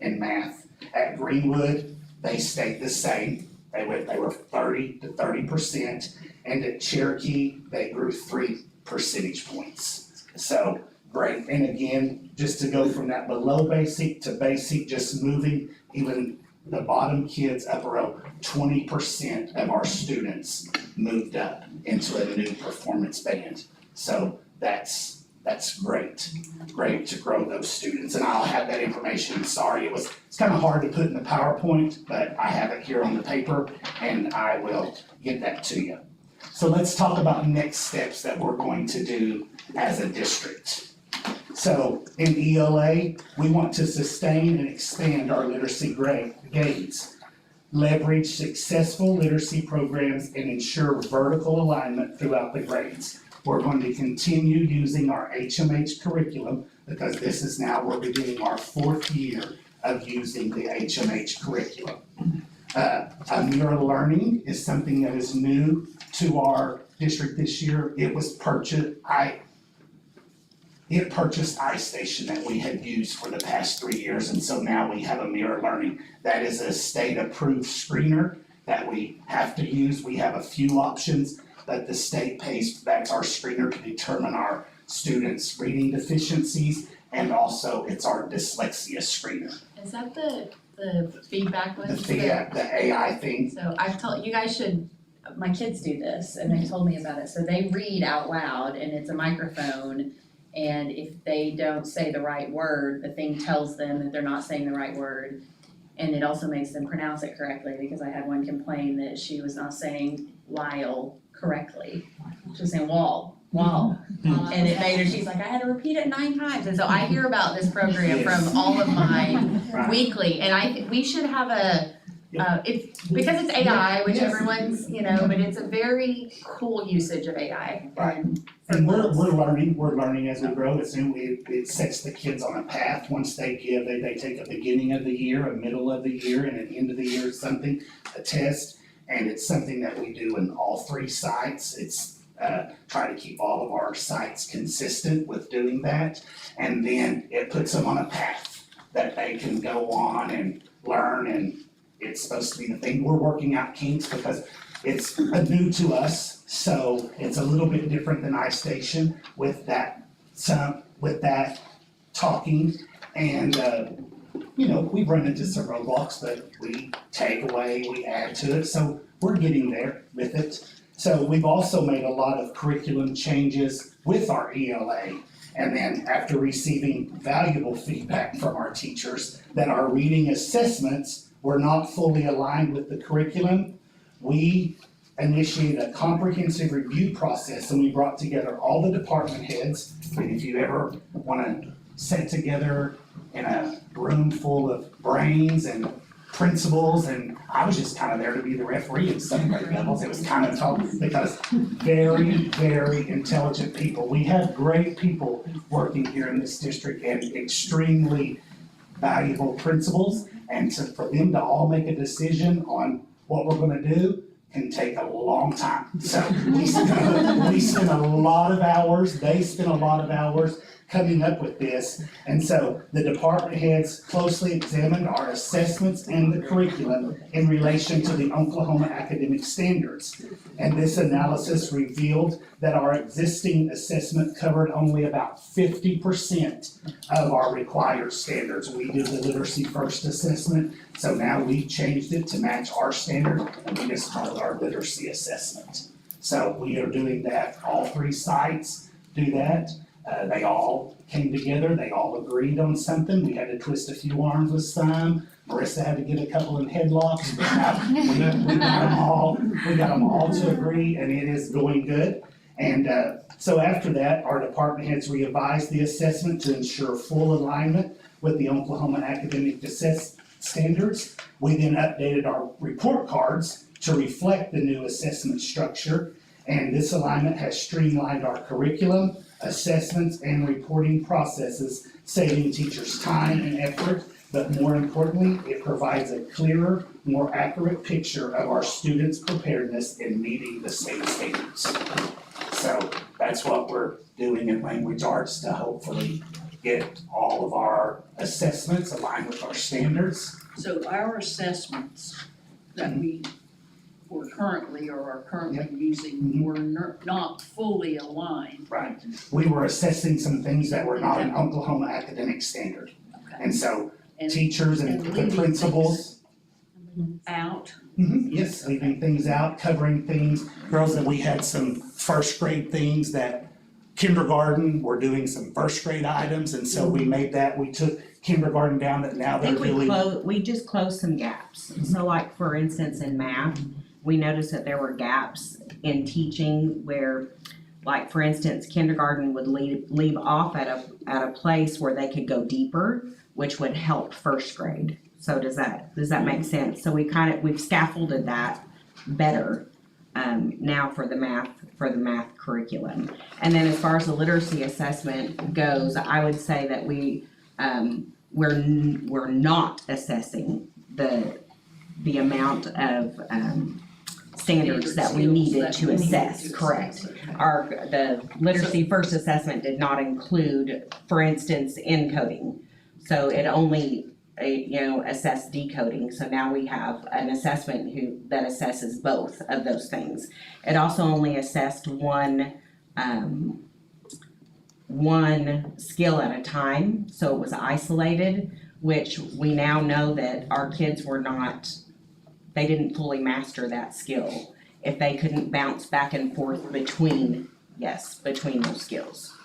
Speaker 10: in math. At Greenwood, they stayed the same, they were 30 to 30%, and at Cherokee, they grew 3 percentage points. So, great, and again, just to go from that below basic to basic, just moving even the bottom kids up row, 20% of our students moved up into a new performance band. So that's great to grow those students, and I'll have that information. Sorry, it's kind of hard to put in the PowerPoint, but I have it here on the paper and I will get that to you. So let's talk about next steps that we're going to do as a district. So in ELA, we want to sustain and expand our literacy gains, leverage successful literacy programs, and ensure vertical alignment throughout the grades. We're going to continue using our HMH curriculum because this is now, we're beginning our 4th year of using the HMH curriculum. Mirror learning is something that is new to our district this year. It was purchased iStation that we had used for the past 3 years, and so now we have a mirror learning. That is a state-approved screener that we have to use. We have a few options that the state pays, that's our screener to determine our students' reading deficiencies, and also it's our dyslexia screener.
Speaker 2: Is that the feedback one?
Speaker 10: The AI thing.
Speaker 2: So I've told, you guys should, my kids do this and they told me about it. So they read out loud and it's a microphone, and if they don't say the right word, the thing tells them that they're not saying the right word. And it also makes them pronounce it correctly, because I had one complain that she was not saying Lyle correctly. She was saying wall. And it made her, she's like, I had to repeat it 9 times. And so I hear about this program from all of mine weekly, and we should have it's, because it's AI, which everyone's, but it's a very cool usage of AI.
Speaker 10: Right. And we're learning as we grow. It sets the kids on a path. Once they take a beginning of the year, a middle of the year, and an end of the year something, a test, and it's something that we do in all 3 sites. It's try to keep all of our sites consistent with doing that, and then it puts them on a path that they can go on and learn, and it's supposed to be the thing. We're working out kinks because it's new to us, so it's a little bit different than iStation with that talking. And, we've run into some roadblocks, but we take away, we add to it, so we're getting there with it. So we've also made a lot of curriculum changes with our ELA. And then after receiving valuable feedback from our teachers that our reading assessments were not fully aligned with the curriculum, we initiated a comprehensive review process, and we brought together all the department heads. And if you ever wanna sit together in a room full of brains and principals, and I was just kind of there to be the referee in some grade levels. It was kind of tough because very, very intelligent people. We have great people working here in this district and extremely valuable principals. And for them to all make a decision on what we're gonna do can take a long time. So we spent a lot of hours, they spent a lot of hours coming up with this. And so the department heads closely examined our assessments and the curriculum in relation to the Oklahoma academic standards. And this analysis revealed that our existing assessment covered only about 50% of our required standards. We did the Literacy First assessment, so now we changed it to match our standard, and we just call it our literacy assessment. So we are doing that, all 3 sites do that. They all came together, they all agreed on something, we had to twist a few arms with some, Marissa had to get a couple in headlocks, but we got them all to agree, and it is going good. And so after that, our department heads revised the assessment to ensure full alignment with the Oklahoma academic standards. We then updated our report cards to reflect the new assessment structure, and this alignment has streamlined our curriculum, assessments, and reporting processes, saving teachers time and effort, but more importantly, it provides a clearer, more accurate picture of our students' preparedness in meeting the state standards. So that's what we're doing in language arts to hopefully get all of our assessments aligned with our standards.
Speaker 1: So our assessments that we were currently or are currently using were not fully aligned.
Speaker 10: Right. We were assessing some things that were not an Oklahoma academic standard.
Speaker 1: Okay.
Speaker 10: And so
Speaker 1: And
Speaker 10: teachers and
Speaker 1: and
Speaker 10: the
Speaker 1: leaving
Speaker 10: principals.
Speaker 1: out,
Speaker 10: Yes, leaving things out, covering things. Girls, that we had some first grade things that kindergarten, we're doing some first grade items, and so we made that, we took kindergarten down that now
Speaker 11: I
Speaker 10: they're
Speaker 11: think
Speaker 10: really.
Speaker 11: we just closed some gaps. So like, for instance, in math, we noticed that there were gaps in teaching where, like, for instance, kindergarten would leave off at a place where they could go deeper, which would help first grade. So does that make sense? So we've scaffolded that better now for the math curriculum. And then as far as the literacy assessment goes, I would say that we're not assessing the amount of standards that we needed to assess, correct? The literacy first assessment did not include, for instance, encoding. So it only, assessed decoding. So now we have an assessment that assesses both of those things. It also only assessed one skill at a time, so it was isolated, which we now know that our kids they didn't fully master that skill if they couldn't bounce back and forth between those skills.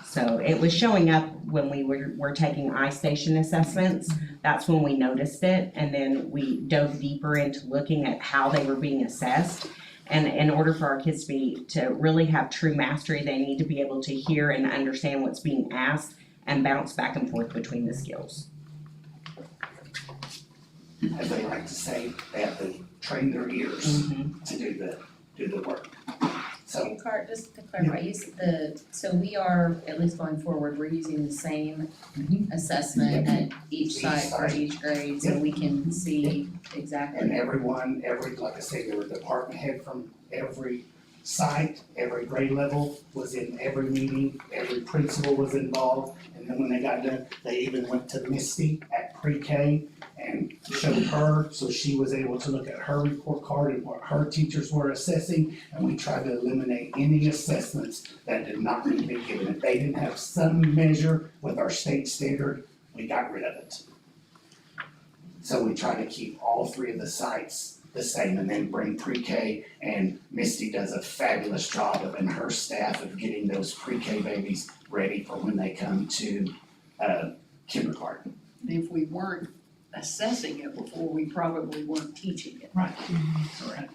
Speaker 11: So it was showing up when we were taking iStation assessments. That's when we noticed it, and then we dove deeper into looking at how they were being assessed. And in order for our kids to really have true mastery, they need to be able to hear and understand what's being asked and bounce back and forth between the skills.
Speaker 10: As they like to say, they have to train their ears to do the work. So,
Speaker 12: Cart, just to clarify, so we are, at least going forward, we're using the same assessment at each site for each grade, so we can see exactly.
Speaker 10: and like I say, there were department head from every site, every grade level was in every meeting, every principal was involved, and And then when they got done, they even went to Misty at pre-K and showed her, so she was able to look at her report card and what her teachers were assessing. And we tried to eliminate any assessments that did not need to be given. If they didn't have some measure with our state standard, we got rid of it. So we try to keep all three of the sites the same and then bring pre-K, and Misty does a fabulous job of, and her staff of getting those pre-K babies ready for when they come to kindergarten.
Speaker 1: And if we weren't assessing it before, we probably weren't teaching it.
Speaker 10: Right.
Speaker 1: Correct.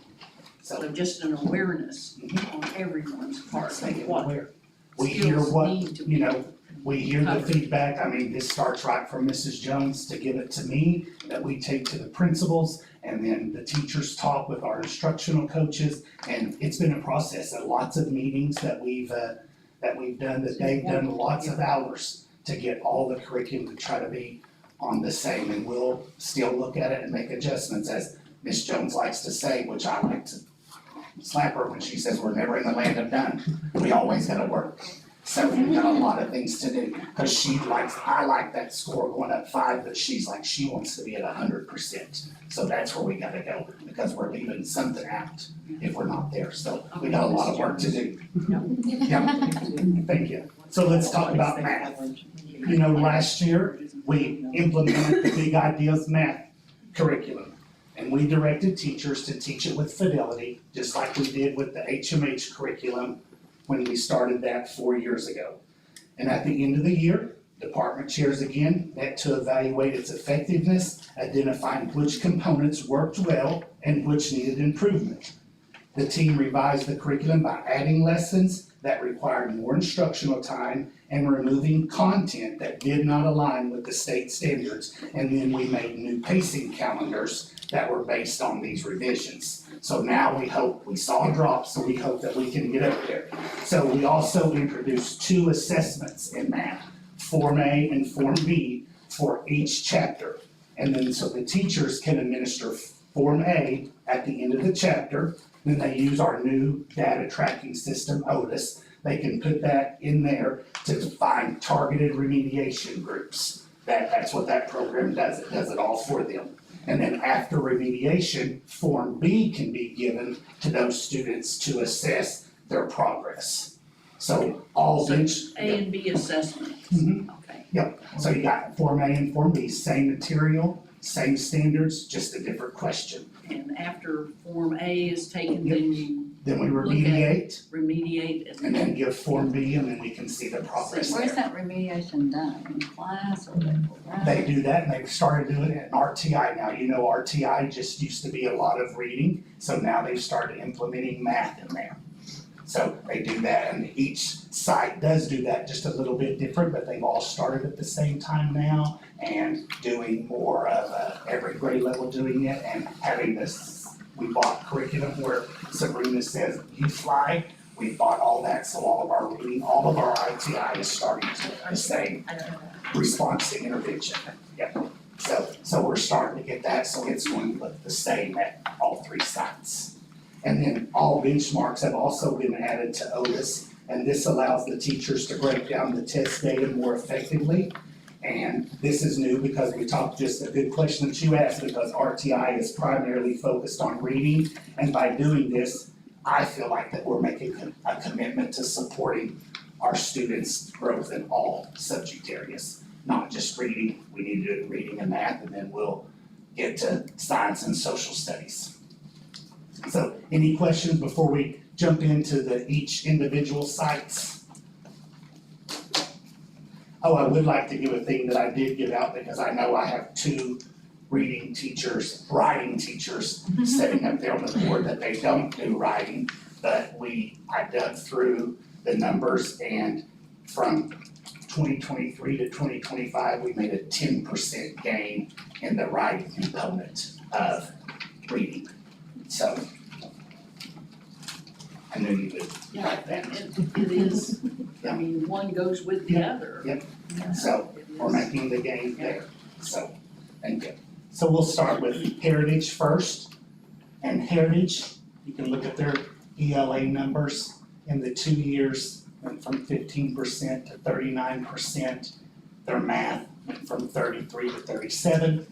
Speaker 10: So
Speaker 1: So just an awareness on everyone's part
Speaker 10: make
Speaker 1: of
Speaker 10: it
Speaker 1: what
Speaker 10: aware. We hear
Speaker 1: skills
Speaker 10: what,
Speaker 1: need to be.
Speaker 10: you know, we hear the
Speaker 1: covered.
Speaker 10: feedback. I mean, this starts right from Mrs. Jones to give it to me, that we take to the principals, and then the teachers talk with our instructional coaches. And it's been a process, and lots of meetings that we've done, that they've done lots of hours to get all the curriculum to try to be on the same. And we'll still look at it and make adjustments, as Ms. Jones likes to say, which I like to slap her when she says we're never in the land of done. We always gotta work. So we've got a lot of things to do, cause I like that score going up 5, but she's like, she wants to be at 100%. So that's where we gotta go, because we're leaving something out if we're not there, so we got a lot of work to do. Yeah, thank you. So let's talk about math. You know, last year, we implemented the Big Ideas math curriculum. And we directed teachers to teach it with fidelity, just like we did with the HMH curriculum when we started that 4 years ago. And at the end of the year, department chairs again met to evaluate its effectiveness, identifying which components worked well and which needed improvement. The team revised the curriculum by adding lessons that required more instructional time and removing content that did not align with the state standards. And then we made new pacing calendars that were based on these revisions. So now we saw a drop, so we hope that we can get up there. So we also introduced 2 assessments in math, Form A and Form B, for each chapter. And then so the teachers can administer Form A at the end of the chapter. Then they use our new data tracking system, Otis. They can put that in there to find targeted remediation groups. That's what that program does. It does it all for them. And then after remediation, Form B can be given to those students to assess their progress. So all
Speaker 1: So
Speaker 10: bench.
Speaker 1: A and B assessments.
Speaker 10: Mhm.
Speaker 1: Okay.
Speaker 10: So you got Form A and Form B, same material, same standards, just a different question.
Speaker 1: And after Form A is taken, then you
Speaker 10: Then we
Speaker 1: Look at-
Speaker 10: remediate,
Speaker 1: remediate
Speaker 10: and then give Form B, and then we can see the progress
Speaker 3: Where's
Speaker 10: there.
Speaker 3: that remediation done, in class or they?
Speaker 10: They do that, and they've started doing it in RTI now. You know, RTI just used to be a lot of reading, so now they've started implementing math in there. So they do that, and each site does do that just a little bit different, but they've all started at the same time now and doing more of every grade level doing it and having this. We bought curriculum where Sabrina says, you fly, we bought all that, so all of our reading, all of our ITI is starting to say response to intervention. Yep. So we're starting to get that, so it's going to look the same at all 3 sites. And then all benchmarks have also been added to Otis, and this allows the teachers to break down the test data more effectively. And this is new because we talked, just a good question that you asked, because RTI is primarily focused on reading. And by doing this, I feel like that we're making a commitment to supporting our students' growth in all subject areas, not just reading. We need to do reading and math, and then we'll get to science and social studies. So any questions before we jump into each individual sites? Oh, I would like to give a thing that I did give out, because I know I have 2 writing teachers sitting up there on the board that they don't do writing, but I dug through the numbers, and from 2023 to 2025, we made a 10% gain in the writing component of reading. So I knew you would like that.
Speaker 1: It is, I mean, one goes with the other.
Speaker 10: Yep.
Speaker 1: Yeah.
Speaker 10: So
Speaker 1: It
Speaker 10: we're
Speaker 1: is.
Speaker 10: making the gain there, so, thank you. So we'll start with Heritage first. And Heritage, you can look at their ELA numbers in the 2 years, went from 15% to 39%. their math went from 33 to 37.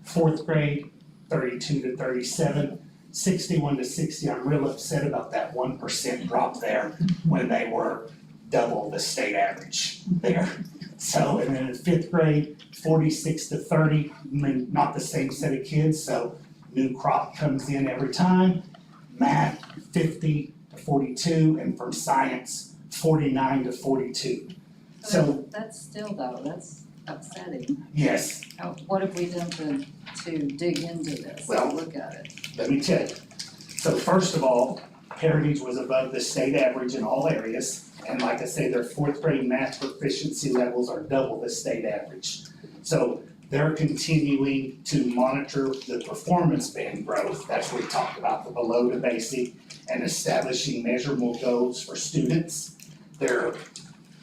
Speaker 10: Fourth grade, 32 to 37. 61 to 60, I'm real upset about that 1% drop there when they were double the state average there. So, and then in fifth grade, 46 to 30, I mean, not the same set of kids, so new crop comes in every time. Math, 50 to 42, and from science, 49 to 42. So,
Speaker 3: That's still though, that's upsetting.
Speaker 10: yes,
Speaker 3: What have we done to dig into this,
Speaker 10: Well-
Speaker 3: look at it?
Speaker 10: let me tell you. So first of all, Heritage was above the state average in all areas. And like I say, their fourth grade math proficiency levels are double the state average. So they're continuing to monitor the performance band growth. That's what we talked about, the below the basic, and establishing measurable goals for students. Their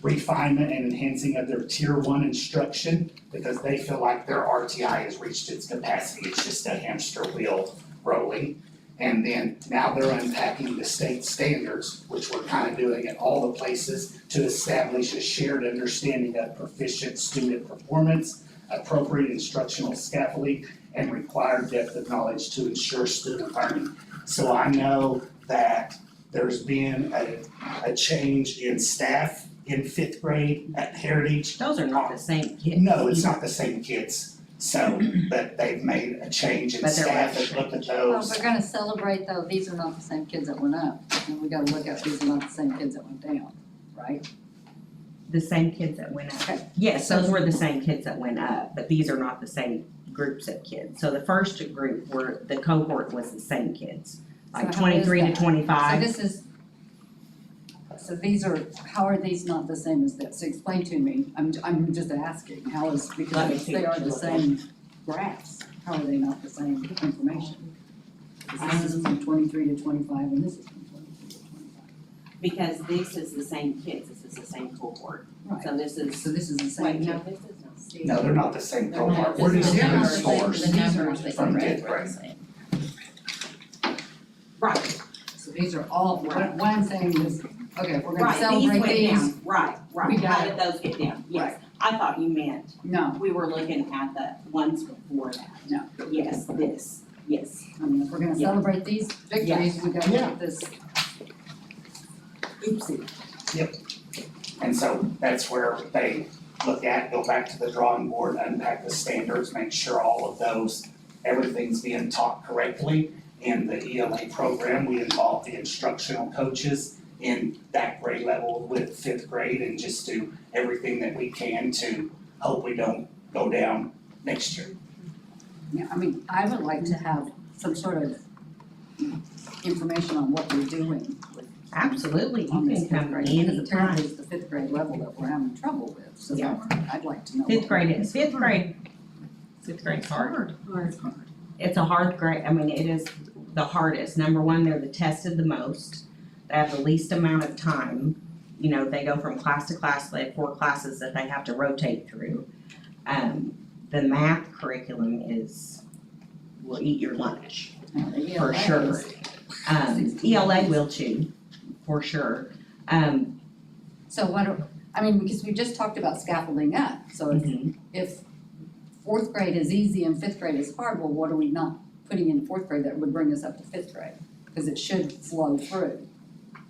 Speaker 10: refinement and enhancing of their tier 1 instruction, because they feel like their RTI has reached its capacity. It's just a hamster wheel rolling. And then now they're unpacking the state standards, which we're kind of doing at all the places to establish a shared understanding of proficient student performance, appropriate instructional scaffolding, and required depth of knowledge to ensure student learning. So I know that there's been a change in staff in fifth grade at Heritage.
Speaker 11: Those are not the same kids.
Speaker 10: No, it's not the same kids. So, but they've made a change in
Speaker 11: But they're
Speaker 10: staff that look at
Speaker 3: Well,
Speaker 10: those.
Speaker 3: if we're gonna celebrate though, these are not the same kids that went up, and we gotta look at these are not the same kids that went down, right?
Speaker 11: The same kids that went up.
Speaker 3: Okay.
Speaker 11: Yes, those were the same kids that went up, but these are not the same groups of kids. So the first group were, the cohort was the same kids, like
Speaker 3: So how is
Speaker 11: 23 to
Speaker 3: that?
Speaker 11: 25.
Speaker 3: So this is, so these are, how are these not the same as this? Explain to me, I'm just asking, how is,
Speaker 11: Let me
Speaker 3: because
Speaker 11: see
Speaker 3: they
Speaker 11: what
Speaker 3: are
Speaker 11: you're
Speaker 3: the same graphs, how are they not the same information? 'Cause this is from 23 to 25 and this is from 23 to 25.
Speaker 11: Because this is the same kids, this is the same cohort.
Speaker 3: Right.
Speaker 11: So this is,
Speaker 3: So this is the
Speaker 11: wait,
Speaker 3: same
Speaker 11: no,
Speaker 3: kid.
Speaker 11: this is not.
Speaker 10: No, they're not the same
Speaker 12: They're not.
Speaker 10: cohort. We're just
Speaker 12: They're
Speaker 10: doing
Speaker 12: not the same,
Speaker 10: scores
Speaker 12: the numbers that
Speaker 10: from
Speaker 12: you
Speaker 10: fifth
Speaker 12: read were
Speaker 10: grade.
Speaker 12: the same.
Speaker 11: Right,
Speaker 3: So these are all, what I'm saying is, okay, if we're gonna
Speaker 11: right, these
Speaker 3: celebrate
Speaker 11: went
Speaker 3: these,
Speaker 11: down, right,
Speaker 3: we
Speaker 11: right. How
Speaker 3: got
Speaker 11: did those get down? Yes. I thought you meant,
Speaker 3: no,
Speaker 11: we were looking at the ones before that.
Speaker 3: No.
Speaker 11: Yes, this, yes.
Speaker 3: I mean, if we're gonna
Speaker 11: Yeah.
Speaker 3: celebrate these victories, we gotta look at this.
Speaker 11: Oopsie.
Speaker 10: And so that's where they look at, go back to the drawing board, unpack the standards, make sure all of those, everything's being taught correctly. In the ELA program, we involve the instructional coaches in that grade level with fifth grade and just do everything that we can to hope we don't go down next year.
Speaker 3: Yeah, I mean, I would like to have some sort of information on what we're doing with,
Speaker 11: Absolutely,
Speaker 3: on
Speaker 11: you
Speaker 3: this
Speaker 11: can
Speaker 3: fifth
Speaker 11: come
Speaker 3: grade, because
Speaker 11: anytime.
Speaker 3: apparently it's the fifth grade level that we're having trouble with, so
Speaker 11: Yeah.
Speaker 3: I'd like to know.
Speaker 11: Fifth grade is, fifth grade's hard. It's a hard grade, I mean, it is the hardest. Number one, they're the tested the most. They have the least amount of time. You know, they go from class to class, they have 4 classes that they have to rotate through. The math curriculum will eat your lunch, for sure. ELA will too, for sure.
Speaker 3: So I mean, because we just talked about scaffolding up, so if fourth grade is easy and fifth grade is hard, well, what are we not putting in fourth grade that would bring us up to fifth grade? Because it should flow through.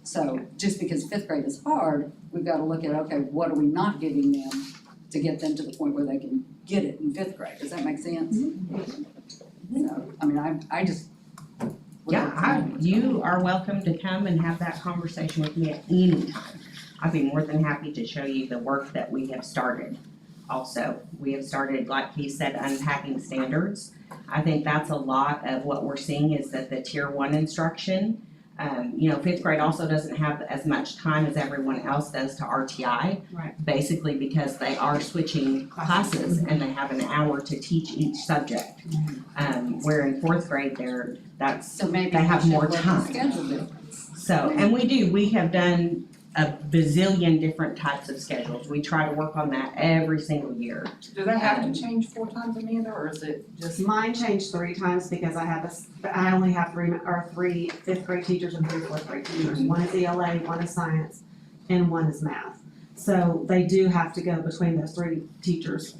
Speaker 3: So just because fifth grade is hard, we've gotta look at, okay, what are we not giving them to get them to the point where they can get it in fifth grade? Does that make sense? So, I mean, I just.
Speaker 11: You are welcome to come and have that conversation with me at any time. I'd be more than happy to show you the work that we have started. Also, we have started, like he said, unpacking standards. I think that's a lot of what we're seeing is that the tier 1 instruction, fifth grade also doesn't have as much time as everyone else does to RTI.
Speaker 1: Right.
Speaker 11: Basically because they are switching classes and they have an hour to teach each subject. Where in fourth grade,
Speaker 3: So maybe
Speaker 11: they have
Speaker 3: we should
Speaker 11: more
Speaker 3: look at
Speaker 11: time.
Speaker 3: schedule difference.
Speaker 11: So, and we have done a bazillion different types of schedules. We try to work on that every single year.
Speaker 9: Do they have to change 4 times, Amanda, or is it just?
Speaker 13: Mine changed 3 times because I only have 3 fifth grade teachers and 3 fourth grade teachers. One is ELA, one is science, and one is math. So they do have to go between those three teachers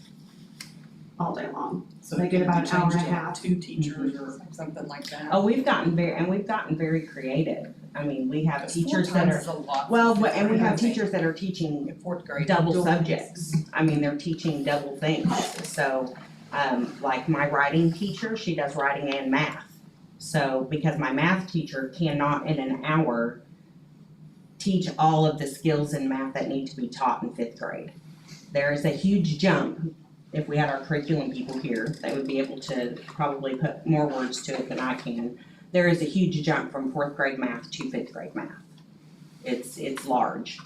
Speaker 13: all day long.
Speaker 9: So
Speaker 13: They
Speaker 9: it
Speaker 13: get
Speaker 9: can be
Speaker 13: about an hour and a
Speaker 9: changed to
Speaker 13: half.
Speaker 9: 2 teachers or something like that.
Speaker 11: Oh, we've gotten very creative. I mean, we have
Speaker 9: 'Cause
Speaker 11: teachers
Speaker 9: 4
Speaker 11: that
Speaker 9: times
Speaker 11: are,
Speaker 9: is a lot.
Speaker 11: well,
Speaker 9: for fifth
Speaker 11: and we
Speaker 9: grade, I
Speaker 11: have
Speaker 9: think.
Speaker 11: teachers that are teaching
Speaker 9: In 4th grade.
Speaker 11: double
Speaker 9: Doing-
Speaker 11: subjects. I mean, they're teaching double things. So, like my writing teacher, she does writing and math. So, because my math teacher cannot in an hour teach all of the skills in math that need to be taught in 5th grade. There is a huge jump. If we had our curriculum people here, they would be able to probably put more words to it than I can. There is a huge jump from 4th grade math to 5th grade math. It's large,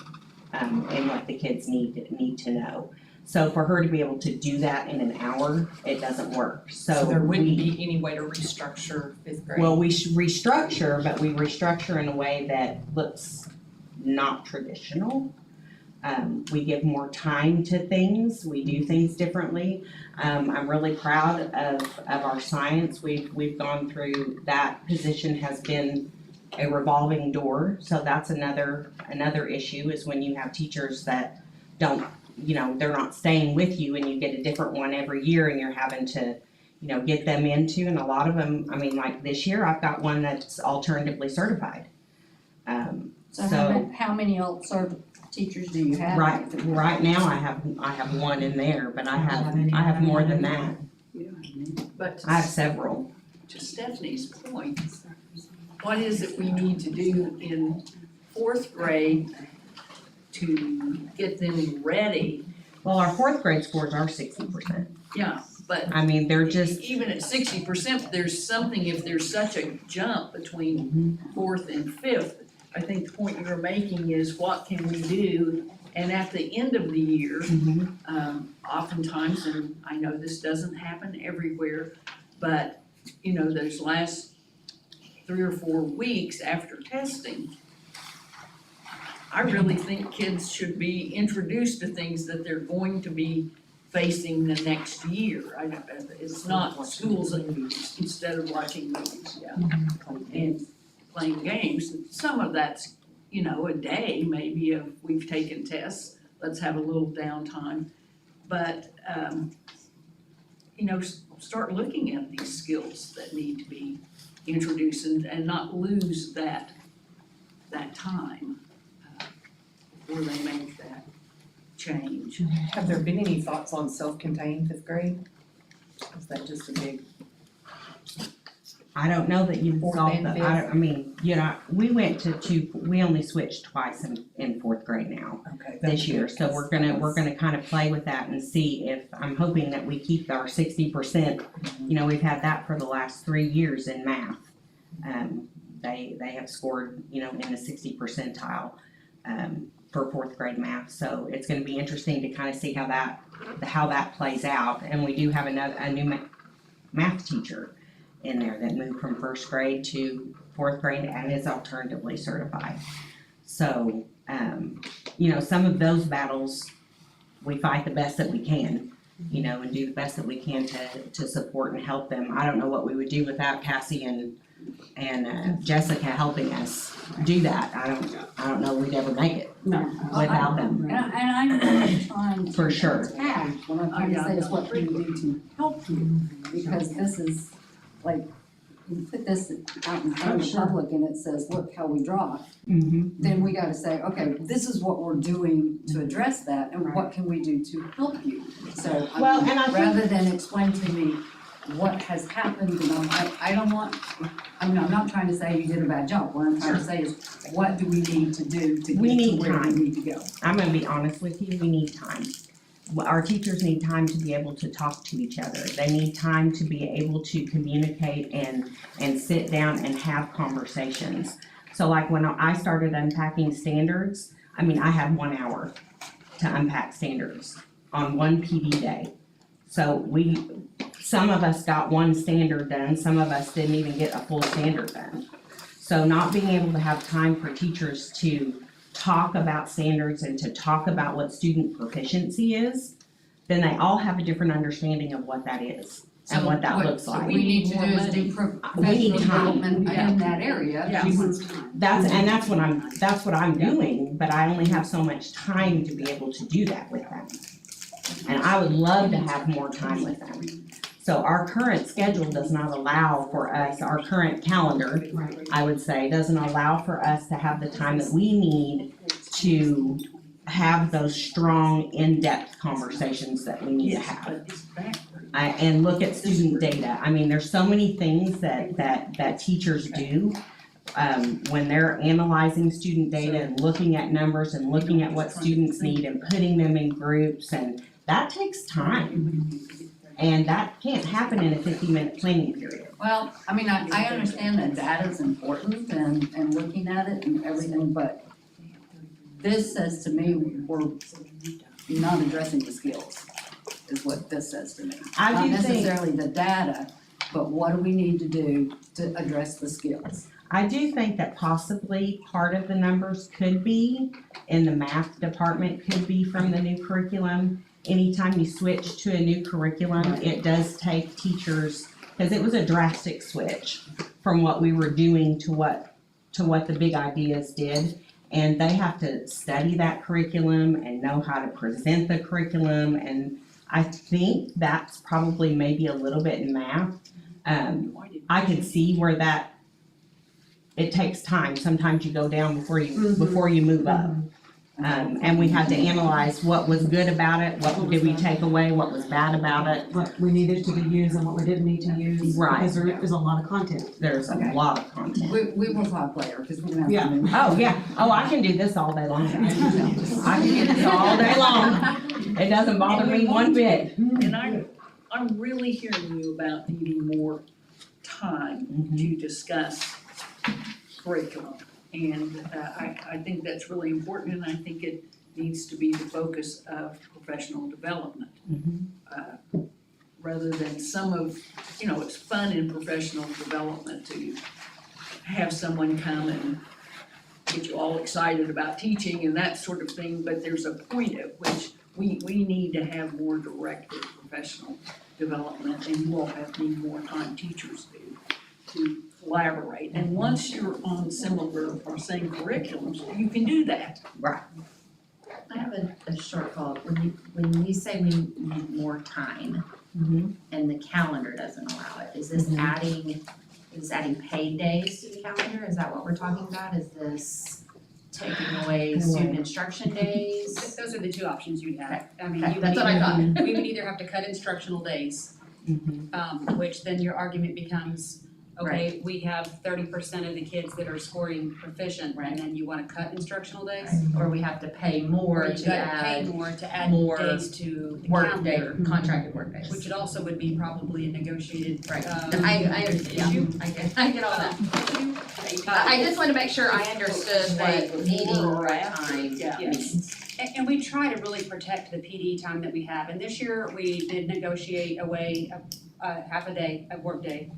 Speaker 11: in what the kids need to know. So for her to be able to do that in an hour, it doesn't work.
Speaker 9: So there wouldn't be any way to restructure 5th grade?
Speaker 11: Well, we restructure, but we restructure in a way that looks not traditional. We give more time to things, we do things differently. I'm really proud of our science, we've gone through, that position has been a revolving door, so that's another issue is when you have teachers that don't, they're not staying with you and you get a different one every year and you're having to, get them into, and a lot of them, I mean, like this year, I've got one that's alternatively certified.
Speaker 8: So how many cert teachers do you have?
Speaker 11: Right now, I have one in there, but I have more than that.
Speaker 1: But
Speaker 11: I have several.
Speaker 1: to Stephanie's point, what is it we need to do in 4th grade to get them ready?
Speaker 11: Well, our 4th grade scores are 60%.
Speaker 1: Yeah, but
Speaker 11: I mean, they're just,
Speaker 1: even at 60%, there's something, if there's such a jump between 4th and 5th, I think the point you're making is what can we do? And at the end of the year, oftentimes, and I know this doesn't happen everywhere, but those last 3 or 4 weeks after testing, I really think kids should be introduced to things that they're going to be facing the next year. It's not schools instead of watching movies, and playing games. Some of that's, a day maybe of we've taken tests, let's have a little downtime. But, start looking at these skills that need to be introduced and not lose that time before they make that change.
Speaker 9: Have there been any thoughts on self-contained 5th grade? Is that just a big?
Speaker 11: I don't know that you've
Speaker 9: Fourth
Speaker 11: solved
Speaker 9: and
Speaker 11: that,
Speaker 9: fifth?
Speaker 11: we went we only switched twice in 4th grade now.
Speaker 9: Okay.
Speaker 11: This year, so we're gonna kind of play with that and see if, I'm hoping that we keep our 60%. We've had that for the last 3 years in math. They have scored, in the 60 percentile, for 4th grade math, so it's gonna be interesting to kind of see how that plays out. And we do have a new math teacher in there that moved from 1st grade to 4th grade and is alternatively certified. So, some of those battles, we fight the best that we can, and do the best that we can to support and help them. I don't know what we would do without Cassie and Jessica helping us do that. I don't know we'd ever make it without them.
Speaker 8: And I'm not trying to
Speaker 11: For sure.
Speaker 8: attack, what I'm trying to say is what can we do to help you? Because this is, like, you put this out in front of the public and it says, look how we draw it. Then we gotta say, okay, this is what we're doing to address that, and what can we do to help you? So,
Speaker 11: Well, and I think-
Speaker 8: rather than explain to me what has happened, I don't want, I'm not trying to say you did a bad job. What I'm trying to say is, what do we need to do to
Speaker 11: We
Speaker 8: get to
Speaker 11: need
Speaker 8: where we
Speaker 11: time.
Speaker 8: need to go?
Speaker 11: I'm gonna be honest with you, we need time. Our teachers need time to be able to talk to each other. They need time to be able to communicate and sit down and have conversations. So like when I started unpacking standards, I had 1 hour to unpack standards on one PD day. So some of us got one standard done, some of us didn't even get a full standard done. So not being able to have time for teachers to talk about standards and to talk about what student proficiency is, then they all have a different understanding of what that is. and what that looks
Speaker 12: So what
Speaker 11: like.
Speaker 12: we need to do is do
Speaker 11: We need
Speaker 12: professional
Speaker 11: time.
Speaker 12: development in that area.
Speaker 11: That's what I'm doing, but I only have so much time to be able to do that with them. And I would love to have more time with them. So our current schedule does not allow for us, our current calendar, I would say, doesn't allow for us to have the time that we need to have those strong, in-depth conversations that we need to have. And look at student data. I mean, there's so many things that teachers do when they're analyzing student data and looking at numbers and looking at what students need and putting them in groups, and that takes time. And that can't happen in a 50-minute planning period.
Speaker 12: Well, I mean, I understand that data's important and looking at it and everything, but this says to me, we're not addressing the skills, is what this says to me.
Speaker 11: I do
Speaker 12: Not
Speaker 11: think,
Speaker 12: necessarily the data, but what do we need to do to address the skills?
Speaker 11: I do think that possibly part of the numbers could be in the math department, could be from the new curriculum. Anytime you switch to a new curriculum, it does take teachers, because it was a drastic switch from what we were doing to what the big ideas did. And they have to study that curriculum and know how to present the curriculum, and I think that's probably maybe a little bit in math. I could see where that, it takes time, sometimes you go down before you move up. And we had to analyze what was good about it, what did we take away, what was bad about it.
Speaker 13: What we needed to use and what we didn't need to use.
Speaker 11: Right.
Speaker 13: Because there is a lot of content.
Speaker 11: There's a lot of content.
Speaker 12: We will talk later, because we're gonna have
Speaker 13: Yeah.
Speaker 12: to move.
Speaker 11: Oh, yeah, I can do this all day long. I can do this all day long. It doesn't bother me one bit.
Speaker 1: And I'm really hearing you about needing more time to discuss curriculum. And I think that's really important, and I think it needs to be the focus of professional development. Rather than some of, it's fun in professional development to have someone come and get you all excited about teaching and that sort of thing, but there's a point at which we need to have more directed professional development, and you all need more time, teachers do, to collaborate. And once you're on similar or same curriculums, you can do that.
Speaker 11: Right.
Speaker 2: I have a short follow-up. When you say we need more time and the calendar doesn't allow it, is this adding paid days to the calendar? Is that what we're talking about? Is this taking away student instruction days?
Speaker 5: Those are the two options you'd have. I mean,
Speaker 2: Okay,
Speaker 5: you would
Speaker 2: that's what I thought.
Speaker 5: we would either have to cut instructional days, which then your argument becomes, okay, we have 30% of the kids that are scoring proficient, and then you wanna cut instructional days?
Speaker 2: Or we have to pay more
Speaker 5: Or you
Speaker 2: to
Speaker 5: gotta
Speaker 2: add
Speaker 5: pay more to add
Speaker 2: more
Speaker 5: days to the
Speaker 2: work day,
Speaker 5: calendar,
Speaker 2: contracted work days.
Speaker 5: which it also would be probably a negotiated,
Speaker 2: Right,
Speaker 5: issue.
Speaker 2: I get all that. I just wanna make sure I understood what needing more time means.
Speaker 5: And we try to really protect the PD time that we have, and this year we did negotiate away a half a day, a work day.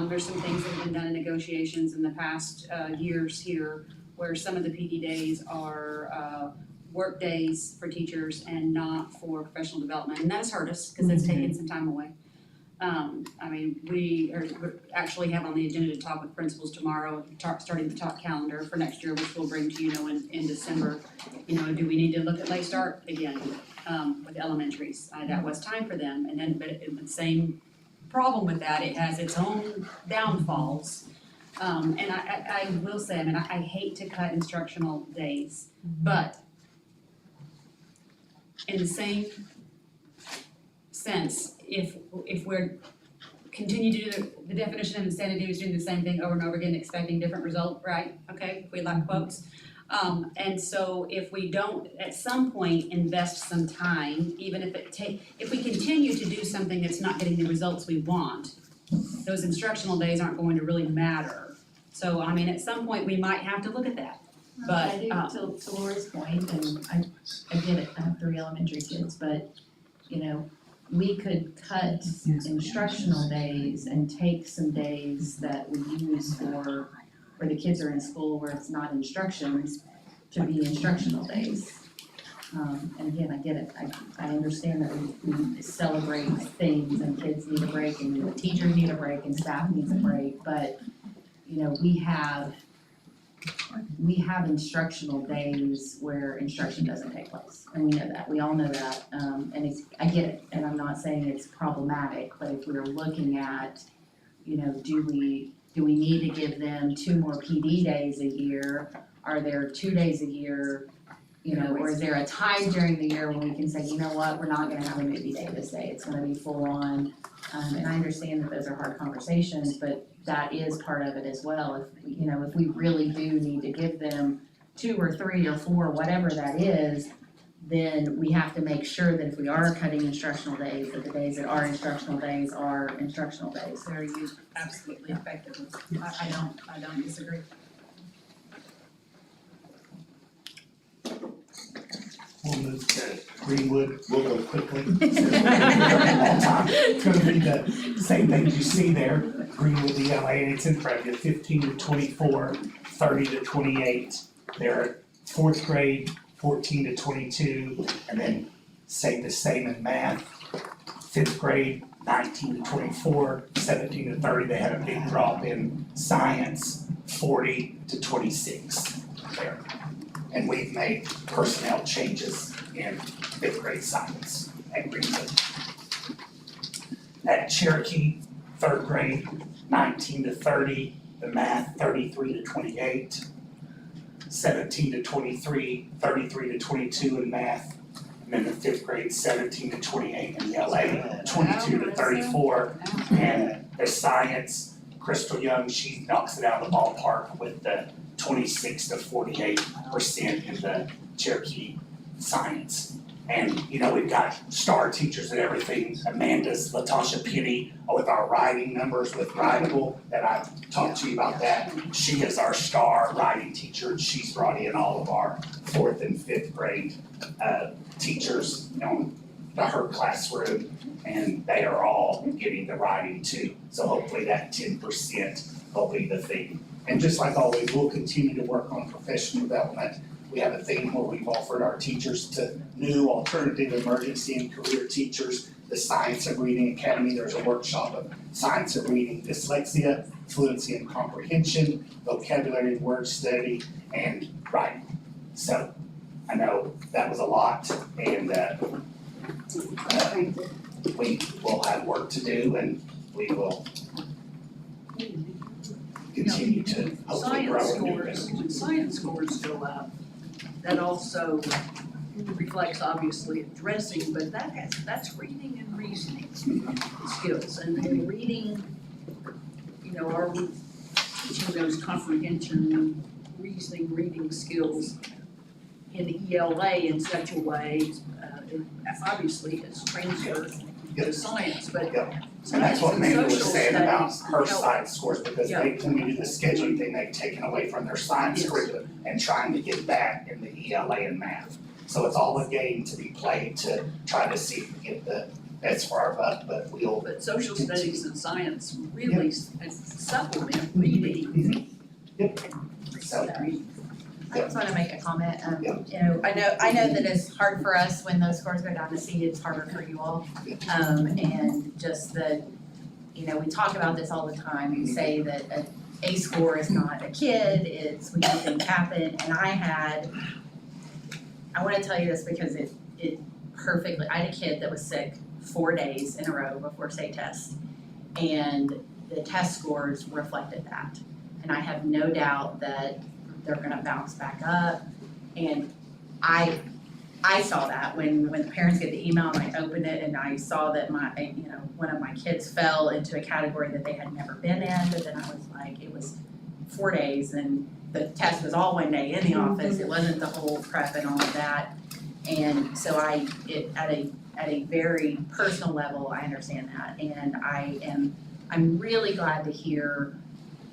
Speaker 5: There's some things that have been done in negotiations in the past years here, where some of the PD days are work days for teachers and not for professional development, and that has hurt us, cause it's taken some time away. I mean, we actually have on the agenda to talk with principals tomorrow, starting the top calendar for next year, which we'll bring to you, in December. Do we need to look at late start again, with elementaries? That was time for them, and then, but the same problem with that, it has its own downfalls. And I will say, I hate to cut instructional days, but in the same sense, if we're continue to do the definition of insanity is doing the same thing over and over again, expecting different result, right? Okay, if we like quotes. And so if we don't at some point invest some time, even if we continue to do something that's not getting the results we want, those instructional days aren't going to really matter. So at some point we might have to look at that. But
Speaker 2: I do, to Lori's point, and I get it, I have 3 elementary kids, but, we could cut instructional days and take some days that we use for, where the kids are in school where it's not instructions, to be instructional days. And again, I get it, I understand that we celebrate things and kids need a break and the teachers need a break and staff needs a break, but, you know, we have instructional days where instruction doesn't take place, and we know that, we all know that, and I get it, and I'm not saying it's problematic, but if we're looking at, you know, do we need to give them 2 more PD days a year? Are there 2 days a year, you know, or is there a time during the year when we can say, you know what, we're not gonna have a movie day this day, it's gonna be full on. And I understand that those are hard conversations, but that is part of it as well. If, you know, if we really do need to give them 2 or 3 or 4, whatever that is, then we have to make sure that if we are cutting instructional days, that the days that are instructional days are instructional days.
Speaker 1: They're used absolutely effectively. I don't disagree.
Speaker 10: We'll move to Greenwood, we'll go quickly. It's gonna be the same thing you see there, Greenwood ELA, and it's in front of you, 15 to 24, 30 to 28. They're 4th grade, 14 to 22, and then say the same in math. 5th grade, 19 to 24, 17 to 30, they had a big drop in science, 40 to 26 there. And we've made personnel changes in 5th grade science at Greenwood. At Cherokee, 3rd grade, 19 to 30, the math, 33 to 28. 17 to 23, 33 to 22 in math. And then the 5th grade, 17 to 28 in ELA, 22 to 34. And their science, Crystal Young, she knocks it out of the ballpark with the 26 to 48% in the Cherokee science. And, you know, we've got star teachers and everything. Amanda's Latasha Penny with our writing numbers with Writable, that I've talked to you about that. She is our star writing teacher, and she's brought in all of our 4th and 5th grade teachers on her classroom, and they are all getting the writing too. So hopefully that 10% will be the theme. And just like always, we'll continue to work on professional development. We have a theme where we've offered our teachers to new alternative emergency and career teachers, the Science of Reading Academy. There's a workshop of Science of Reading, Dyslexia, Fluency and Comprehension, Vocabulary and Word Study, and Writing. So I know that was a lot, and we will have work to do, and we will continue to hopefully grow and do better.
Speaker 1: When science scores go up, that also reflects obviously addressing, but that's reading and reasoning skills. And in reading, you know, are we teaching those comprehension, reasoning, reading skills in ELA in such a way, obviously it's transferred to science, but
Speaker 10: And that's what Amanda was saying about her
Speaker 1: help.
Speaker 10: science scores, because they, when we do the scheduling thing, they've taken away from their science
Speaker 1: Yes.
Speaker 10: curriculum and trying to get back in the ELA and math. So it's all a game to be played to try to see if we get the best for our buck, but we'll.
Speaker 1: But social studies and science really supplement reading.
Speaker 10: Yep. So,
Speaker 2: I just wanna make a comment, you know, I know that it's hard for us when those scores go down to see, it's harder for you all. And just that, you know, we talk about this all the time, we say that a score is not a kid, it's when things happen, and I wanna tell you this because it perfectly, I had a kid that was sick 4 days in a row before state test, and the test scores reflected that. And I have no doubt that they're gonna bounce back up. And I saw that when the parents get the email and I opened it and I saw that one of my kids fell into a category that they had never been in, but then I was like, it was 4 days and the test was all 1 day in the office, it wasn't the whole prep and all of that. And so at a very personal level, I understand that, and I'm really glad to hear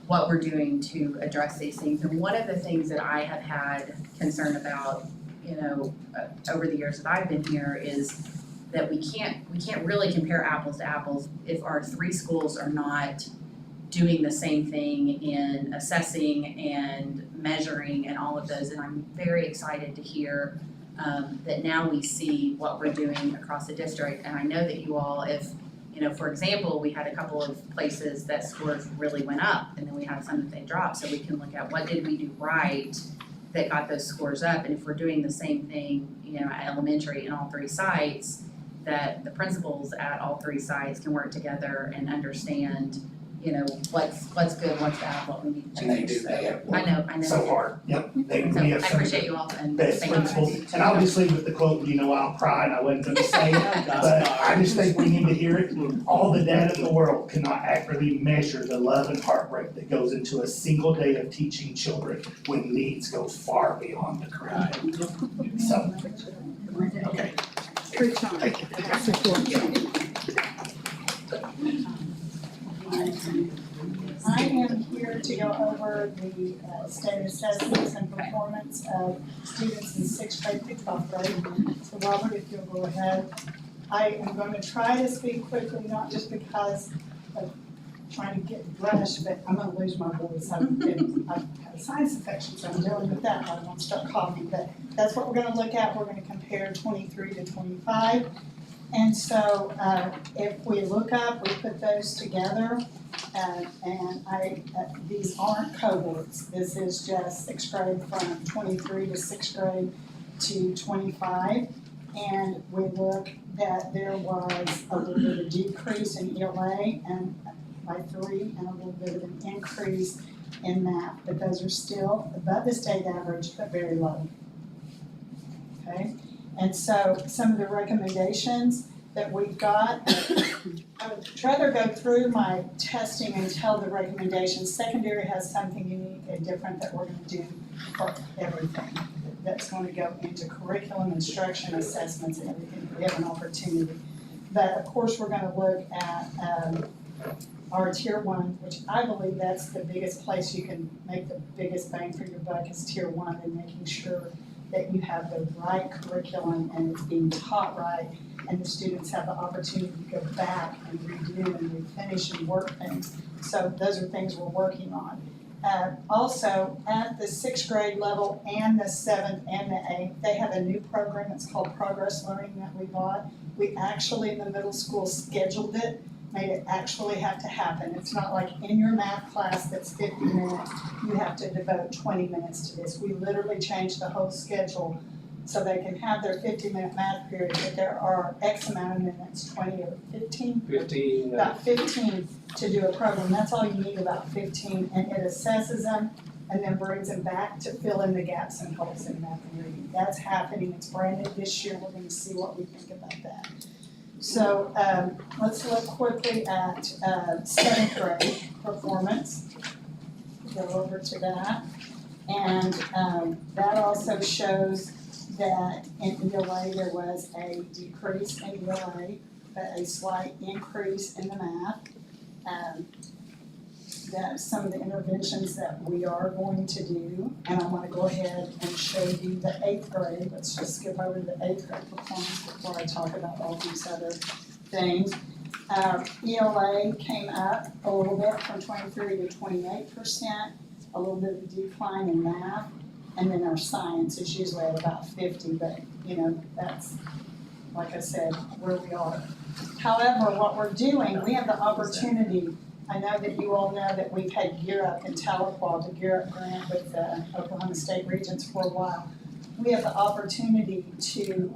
Speaker 2: what we're doing to address these things. And one of the things that I have had concern about, you know, over the years that I've been here is that we can't really compare apples to apples if our 3 schools are not doing the same thing in assessing and measuring and all of those. And I'm very excited to hear that now we see what we're doing across the district. And I know that you all, if, you know, for example, we had a couple of places that scores really went up, and then we had some that they dropped, so we can look at what did we do right that got those scores up, and if we're doing the same thing, you know, at elementary in all 3 sites, that the principals at all 3 sites can work together and understand, you know, what's good, what's bad, what we need to
Speaker 10: And they
Speaker 2: change.
Speaker 10: do,
Speaker 2: So,
Speaker 10: they have
Speaker 2: I know.
Speaker 10: so hard, yep, they,
Speaker 2: So
Speaker 10: we
Speaker 2: I
Speaker 10: have some of
Speaker 2: appreciate
Speaker 10: the
Speaker 2: you all and
Speaker 10: best
Speaker 2: thank you.
Speaker 10: principals, and obviously with the quote, you know, I'll cry, and I wasn't gonna say it, but I just think we need to hear it. All the data in the world cannot accurately measure the love and heartbreak that goes into a single day of teaching children when needs go far beyond the curriculum. So, okay. Thank you.
Speaker 14: I am here to go over the state assessments and performance of students in 6th grade through 12th grade. So Robert, if you'll go ahead. I am going to try to speak quickly, not just because of trying to get brushed, but I'm gonna lose my voice. I've had a sinus infection, so I'm dealing with that. I won't start coughing, but that's what we're gonna look at. We're gonna compare 23 to 25. And so if we look up, we put those together, and these aren't cohorts. This is just 6th grade from 23 to 6th grade to 25. And we look that there was a little bit of decrease in ELA and by 3, and a little bit of an increase in math, but those are still above the state average, but very low. Okay, and so some of the recommendations that we've got, I would try to go through my testing and tell the recommendations. Secondary has something unique and different that we're gonna do for everything. That's going to go into curriculum, instruction, assessments, and everything. We have an opportunity. But of course, we're gonna look at our tier 1, which I believe that's the biggest place you can make the biggest bang for your buck is tier 1, and making sure that you have the right curriculum and it's being taught right, and the students have the opportunity to go back and redo and refinish and work things. So those are things we're working on. Also, at the 6th grade level and the 7th and the 8th, they have a new program. It's called Progress Learning that we bought. We actually, in the middle school, scheduled it, made it actually have to happen. It's not like in your math class that's 50 minutes, you have to devote 20 minutes to this. We literally changed the whole schedule so they can have their 50-minute math period, but there are X amount of minutes, 20 or 15?
Speaker 15: 15.
Speaker 14: About 15 to do a program. That's all you need, about 15, and it assesses them and then brings them back to fill in the gaps and holes in math and reading. That's happening. It's brand new this year. We're going to see what we think about that. So let's look quickly at 7th grade performance. Go over to that. And that also shows that in ELA there was a decrease in ELA, but a slight increase in the math. That some of the interventions that we are going to do, and I want to go ahead and show you the 8th grade. Let's just skip over to the 8th grade performance before I talk about all these other things. ELA came up a little bit from 23 to 28%, a little bit of a decline in math, and then our science is usually at about 50, but you know, that's, like I said, where we are. However, what we're doing, we have the opportunity. I know that you all know that we've had Gear Up in Tahlequah, the Gear Up grant with the Oklahoma State Regents for a while. We have the opportunity to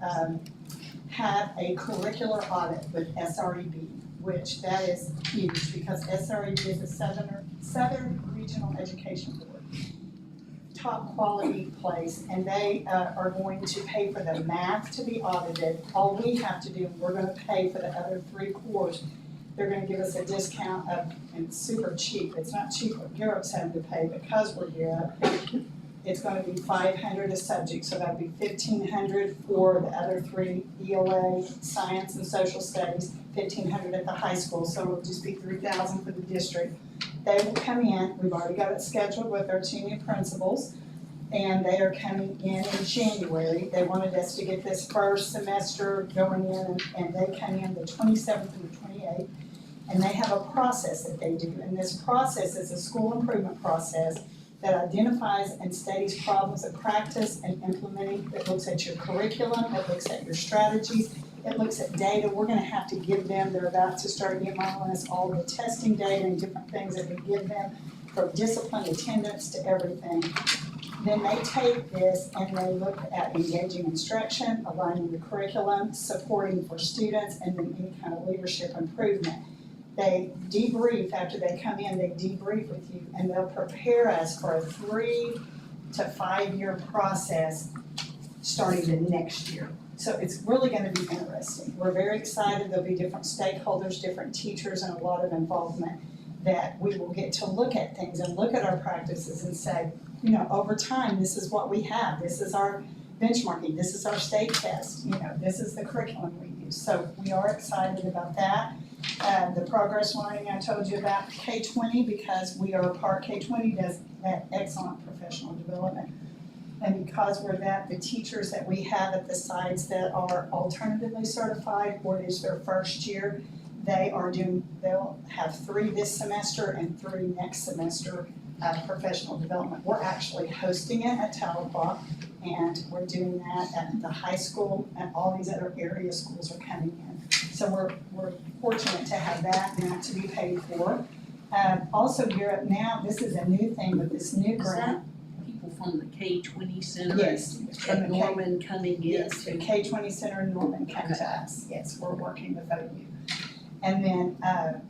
Speaker 14: have a curricular audit with SREB, which that is huge because SREB is the Southern Regional Education Board. Top quality place, and they are going to pay for the math to be audited. All we have to do, we're going to pay for the other 3 cores. They're going to give us a discount of, and it's super cheap. It's not cheap what Gear Up's having to pay because we're Gear Up. It's going to be $500 a subject, so that'd be $1,500 for the other 3, ELA, Science and Social Studies, $1,500 at the high school, so it'll just be $3,000 for the district. They will come in, we've already got it scheduled with our 2 new principals, and they are coming in January. They wanted us to get this first semester going in, and they come in the 27th and the 28th, and they have a process that they do, and this process is a school improvement process. that identifies and studies problems of practice and implementing, that looks at your curriculum, it looks at your strategies, it looks at data. We're gonna have to give them, they're about to start emailing us all the testing data and different things that we give them, from discipline, attendance to everything. Then they take this and they look at engaging instruction, aligning the curriculum, supporting for students, and then any kind of leadership improvement. They debrief, after they come in, they debrief with you, and they'll prepare us for a 3 to 5 year process starting the next year. So it's really gonna be interesting. We're very excited. There'll be different stakeholders, different teachers, and a lot of involvement that we will get to look at things and look at our practices and say, you know, over time, this is what we have. This is our benchmarking. This is our state test. You know, this is the curriculum we use. So we are excited about that. The progress learning I told you about, K-20, because we are part, K-20 does that excellent professional development. And because we're that, the teachers that we have at the sites that are alternatively certified, or it is their first year, they'll have 3 this semester and 3 next semester professional development. We're actually hosting it at Tahlequah, and we're doing that at the high school, and all these other area schools are coming in. So we're fortunate to have that, not to be paid for. Also Europe now, this is a new thing with this new grant.
Speaker 1: People from the K-20 center?
Speaker 14: Yes.
Speaker 1: At Norman coming in?
Speaker 14: Yes, the K-20 Center in Norman come to us. Yes, we're working with OU. And then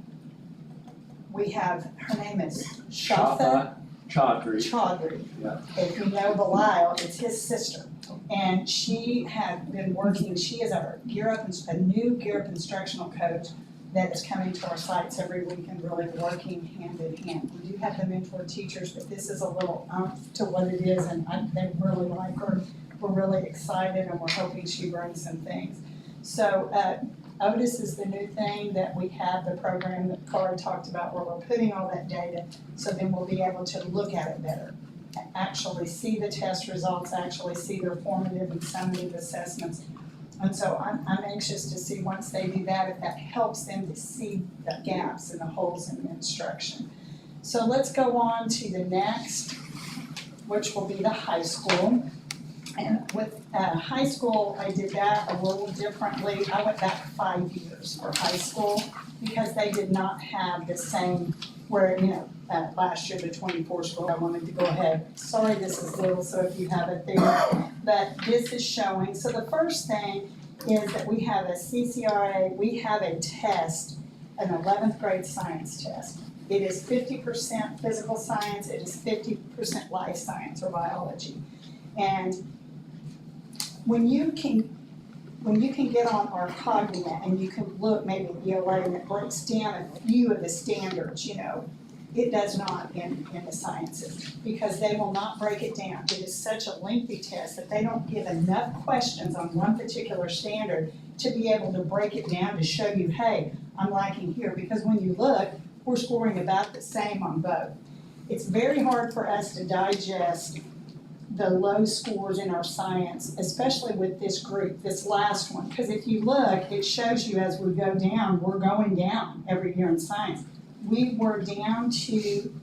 Speaker 14: we have, her name is Shafa Chaudhry.
Speaker 4: Yeah.
Speaker 14: If you know Belial, it's his sister. And she had been working, she is a new Gear Up instructional coach that is coming to our sites every week and really working hand in hand. We do have the mentor teachers, but this is a little umph to what it is, and they really like her. We're really excited, and we're hoping she brings some things. So Otis is the new thing that we have, the program that Carl talked about, where we're putting all that data, so then we'll be able to look at it better, actually see the test results, actually see their formative and summative assessments. And so I'm anxious to see, once they do that, if that helps them to see the gaps and the holes in the instruction. So let's go on to the next, which will be the high school. And with high school, I did that a little differently. I went back 5 years for high school, because they did not have the same, where, you know, last year, the 24 school, I wanted to go ahead. Sorry, this is little, so if you have it there, but this is showing. So the first thing is that we have a CCRA, we have a test, an 11th grade science test. It is 50% physical science, it is 50% life science or biology. And when you can get on our Cognate and you can look maybe at ELA, and it breaks down a few of the standards, you know, it does not in the sciences, because they will not break it down. It is such a lengthy test that they don't give enough questions on one particular standard to be able to break it down to show you, hey, I'm lacking here, because when you look, we're scoring about the same on both. It's very hard for us to digest the low scores in our science, especially with this group, this last one, because if you look, it shows you as we go down, we're going down every year in science. We were down to,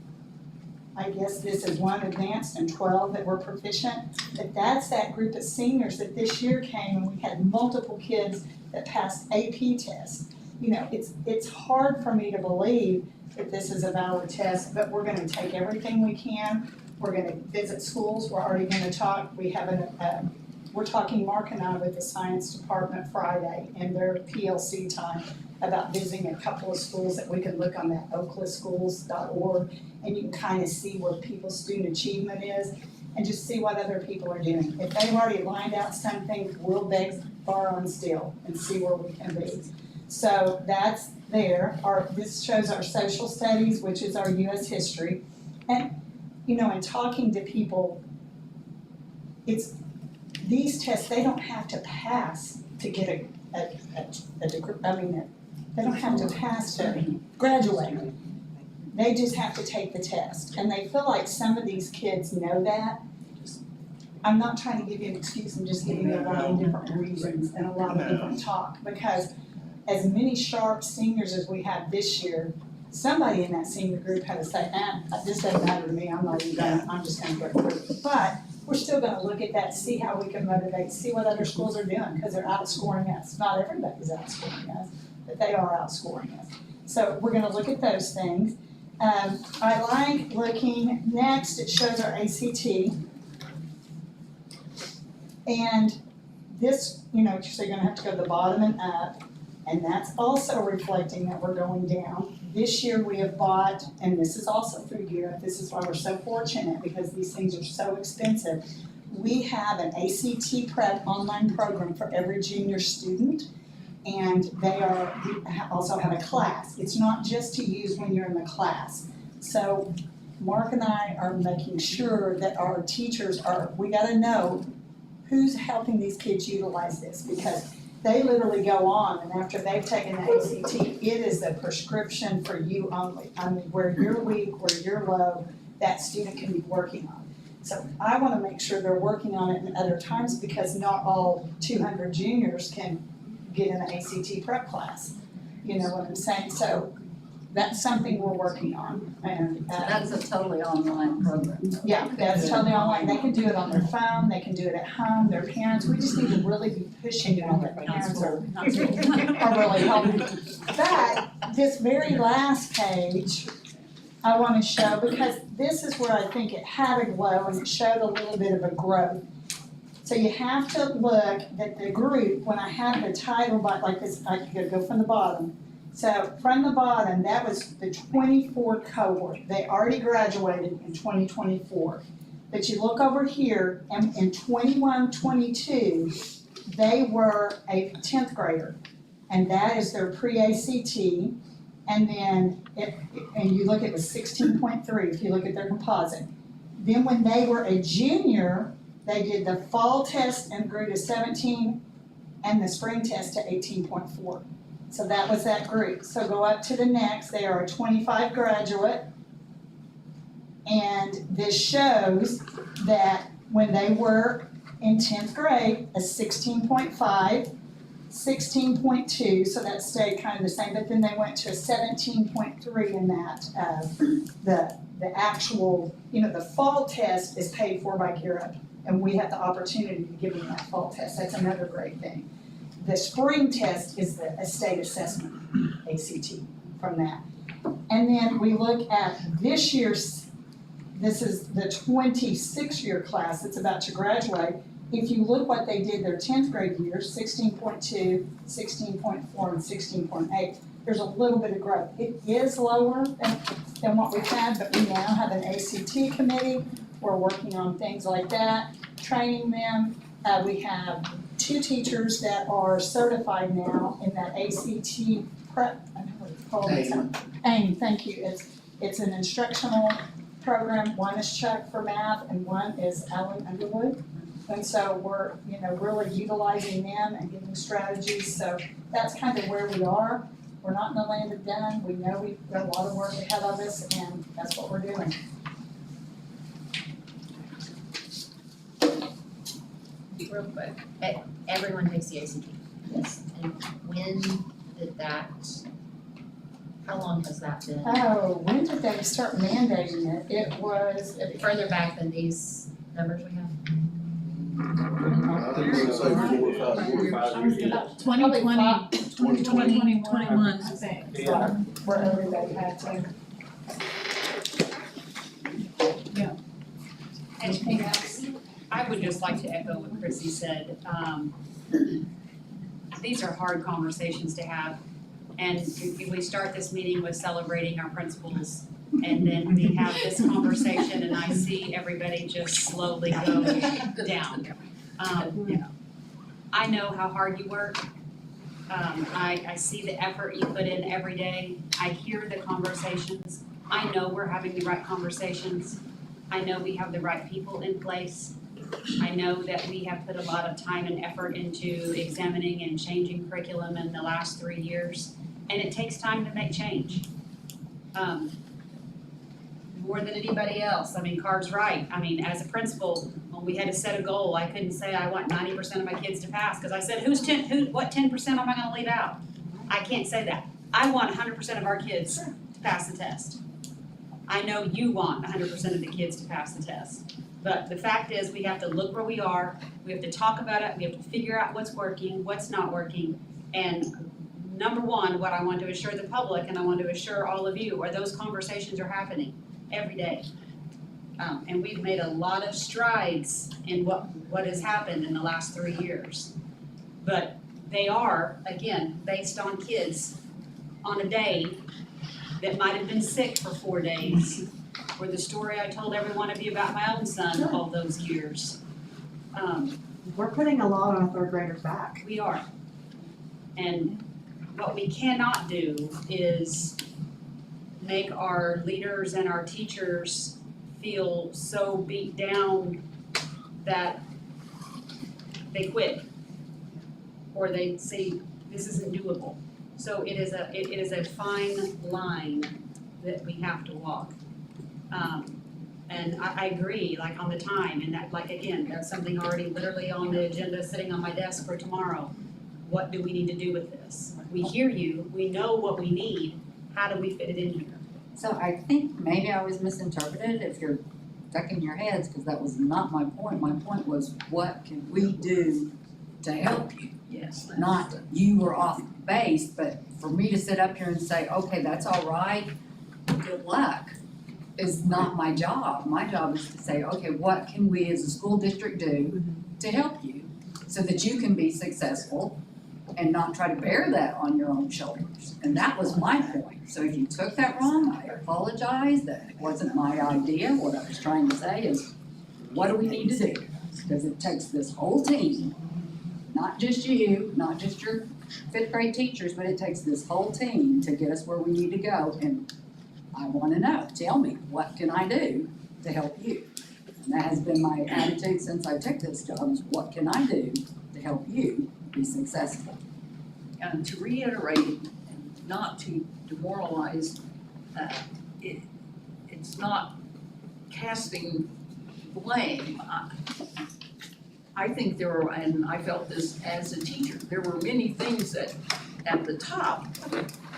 Speaker 14: I guess this is 1 advanced and 12 that were proficient, but that's that group of seniors that this year came, and we had multiple kids that passed AP tests. You know, it's hard for me to believe that this is a valid test, but we're gonna take everything we can. We're gonna visit schools, we're already gonna talk, we're talking, Mark and I, with the science department Friday in their PLC time about visiting a couple of schools that we can look on that oaklaschools.org, and you can kind of see where people's student achievement is, and just see what other people are doing. If they've already lined out something, we'll beg, borrow, and steal, and see where we can be. So that's there. This shows our social studies, which is our US history. And, you know, in talking to people, these tests, they don't have to pass to get a degree. I mean, they don't have to pass to graduate. They just have to take the test. And they feel like some of these kids know that. I'm not trying to give you an excuse, I'm just giving you a lot of different reasons and a lot of different talk. Because as many sharp seniors as we have this year, somebody in that senior group had to say, this doesn't matter to me, I'm just gonna go through it. But we're still gonna look at that, see how we can motivate, see what other schools are doing, because they're outscoring us. Not everybody's outscoring us, but they are outscoring us. So we're gonna look at those things. I like looking, next it shows our ACT. And this, so you're gonna have to go to the bottom and up, and that's also reflecting that we're going down. This year we have bought, and this is also through Gear Up, this is why we're so fortunate, because these things are so expensive. We have an ACT Prep online program for every junior student, and we also have a class. It's not just to use when you're in the class. So Mark and I are making sure that our teachers we gotta know who's helping these kids utilize this, because they literally go on, and after they've taken the ACT, it is a prescription for you only. I mean, where you're weak, where you're low, that student can be working on. So I wanna make sure they're working on it in other times, because not all 200 juniors can get in an ACT prep class. You know what I'm saying? So that's something we're working on, and.
Speaker 12: So that's a totally online program.
Speaker 14: Yeah, that's totally online. They can do it on their phone, they can do it at home, their parents, we just need to really be pushing it on their parents are really helping. But this very last page, I wanna show, because this is where I think it had a glow and it showed a little bit of a growth. So you have to look at the group, when I had the title like this, I could go from the bottom. So from the bottom, that was the 24 cohort. They already graduated in 2024. But you look over here, and in 21-22, they were a 10th grader. And that is their pre-ACT. And then, and you look at the 16.3, if you look at their composite. Then when they were a junior, they did the fall test and grew to 17, and the spring test to 18.4. So that was that group. So go up to the next, they are a 25 graduate. And this shows that when they were in 10th grade, a 16.5, 16.2, so that stayed kind of the same, but then they went to a 17.3 in that, the actual, the fall test is paid for by Gear Up, and we have the opportunity to give them that fall test. That's another great thing. The spring test is a state assessment, ACT, from that. And then we look at this year's, this is the 26-year class that's about to graduate. If you look what they did their 10th grade years, 16.2, 16.4, and 16.8, there's a little bit of growth. It is lower than what we've had, but we now have an ACT committee. We're working on things like that, training them. We have 2 teachers that are certified now in that ACT prep, I don't know what it's called. AIM, thank you. It's an instructional program. One is Chuck for math and one is Alan Underwood. And so we're, really utilizing them and giving strategies. So that's kind of where we are. We're not in the land of done. We know we've got a lot of work ahead of us, and that's what we're doing.
Speaker 2: Real quick, everyone takes the ACT.
Speaker 14: Yes.
Speaker 2: And when did that, how long has that been?
Speaker 14: Oh, when did they start mandating it? It was.
Speaker 2: Further back than these numbers we have?
Speaker 3: I think it was like 4 or 5 years.
Speaker 14: 2021, I think.
Speaker 3: Yeah.
Speaker 14: Where everybody had to.
Speaker 5: Anything else? I would just like to echo what Chrissy said. These are hard conversations to have. And if we start this meeting with celebrating our principals, and then we have this conversation and I see everybody just slowly go down. I know how hard you work. I see the effort you put in every day. I hear the conversations. I know we're having the right conversations. I know we have the right people in place. I know that we have put a lot of time and effort into examining and changing curriculum in the last 3 years, and it takes time to make change. More than anybody else. I mean, Carr's right. I mean, as a principal, when we had to set a goal, I couldn't say I want 90% of my kids to pass, because I said, what 10% am I gonna leave out? I can't say that. I want 100% of our kids to pass the test. I know you want 100% of the kids to pass the test. But the fact is, we have to look where we are, we have to talk about it, we have to figure out what's working, what's not working. And number one, what I want to assure the public, and I want to assure all of you, are those conversations are happening every day. And we've made a lot of strides in what has happened in the last 3 years. But they are, again, based on kids on a day that might have been sick for 4 days, or the story I told every one of you about my own son all those years.
Speaker 13: We're putting a lot on third graders' back.
Speaker 5: We are. And what we cannot do is make our leaders and our teachers feel so beat down that they quit, or they say, this isn't doable. So it is a fine line that we have to walk. And I agree, like on the time, and that, like, again, that's something already literally on the agenda, sitting on my desk for tomorrow. What do we need to do with this? We hear you, we know what we need, how do we fit it in here?
Speaker 12: So I think maybe I was misinterpreted if you're ducking your heads, because that was not my point. My point was, what can we do to help you?
Speaker 5: Yes.
Speaker 12: Not you were off base, but for me to sit up here and say, okay, that's all right, good luck, is not my job. My job is to say, okay, what can we as a school district do to help you so that you can be successful and not try to bear that on your own shoulders? And that was my point. So if you took that wrong, I apologize. That wasn't my idea. What I was trying to say is, what do we need to do? Because it takes this whole team, not just you, not just your 5th grade teachers, but it takes this whole team to get us where we need to go. And I wanna know, tell me, what can I do to help you? And that has been my attitude since I took this job, is what can I do to help you be successful?
Speaker 1: And to reiterate, and not to demoralize, it's not casting blame. I think there were, and I felt this as a teacher, there were many things that at the top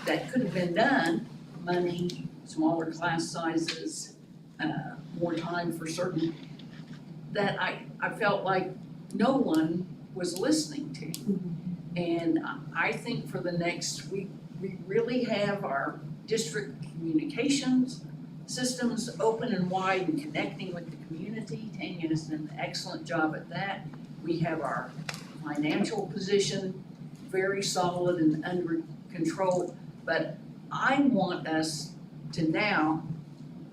Speaker 1: that could have been done, money, smaller class sizes, more time for certain, that I felt like no one was listening to. And I think for the next, we really have our district communications systems open and wide and connecting with the community. Tanya has done an excellent job at that. We have our financial position very solid and under control. But I want us to now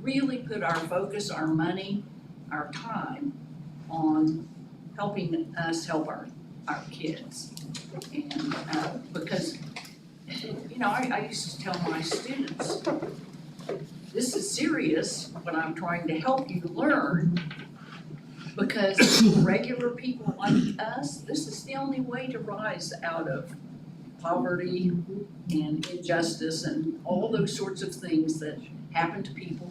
Speaker 1: really put our focus, our money, our time on helping us help our kids. And because, you know, I used to tell my students, this is serious, but I'm trying to help you learn, because regular people like us, this is the only way to rise out of poverty and injustice and all those sorts of things that happen to people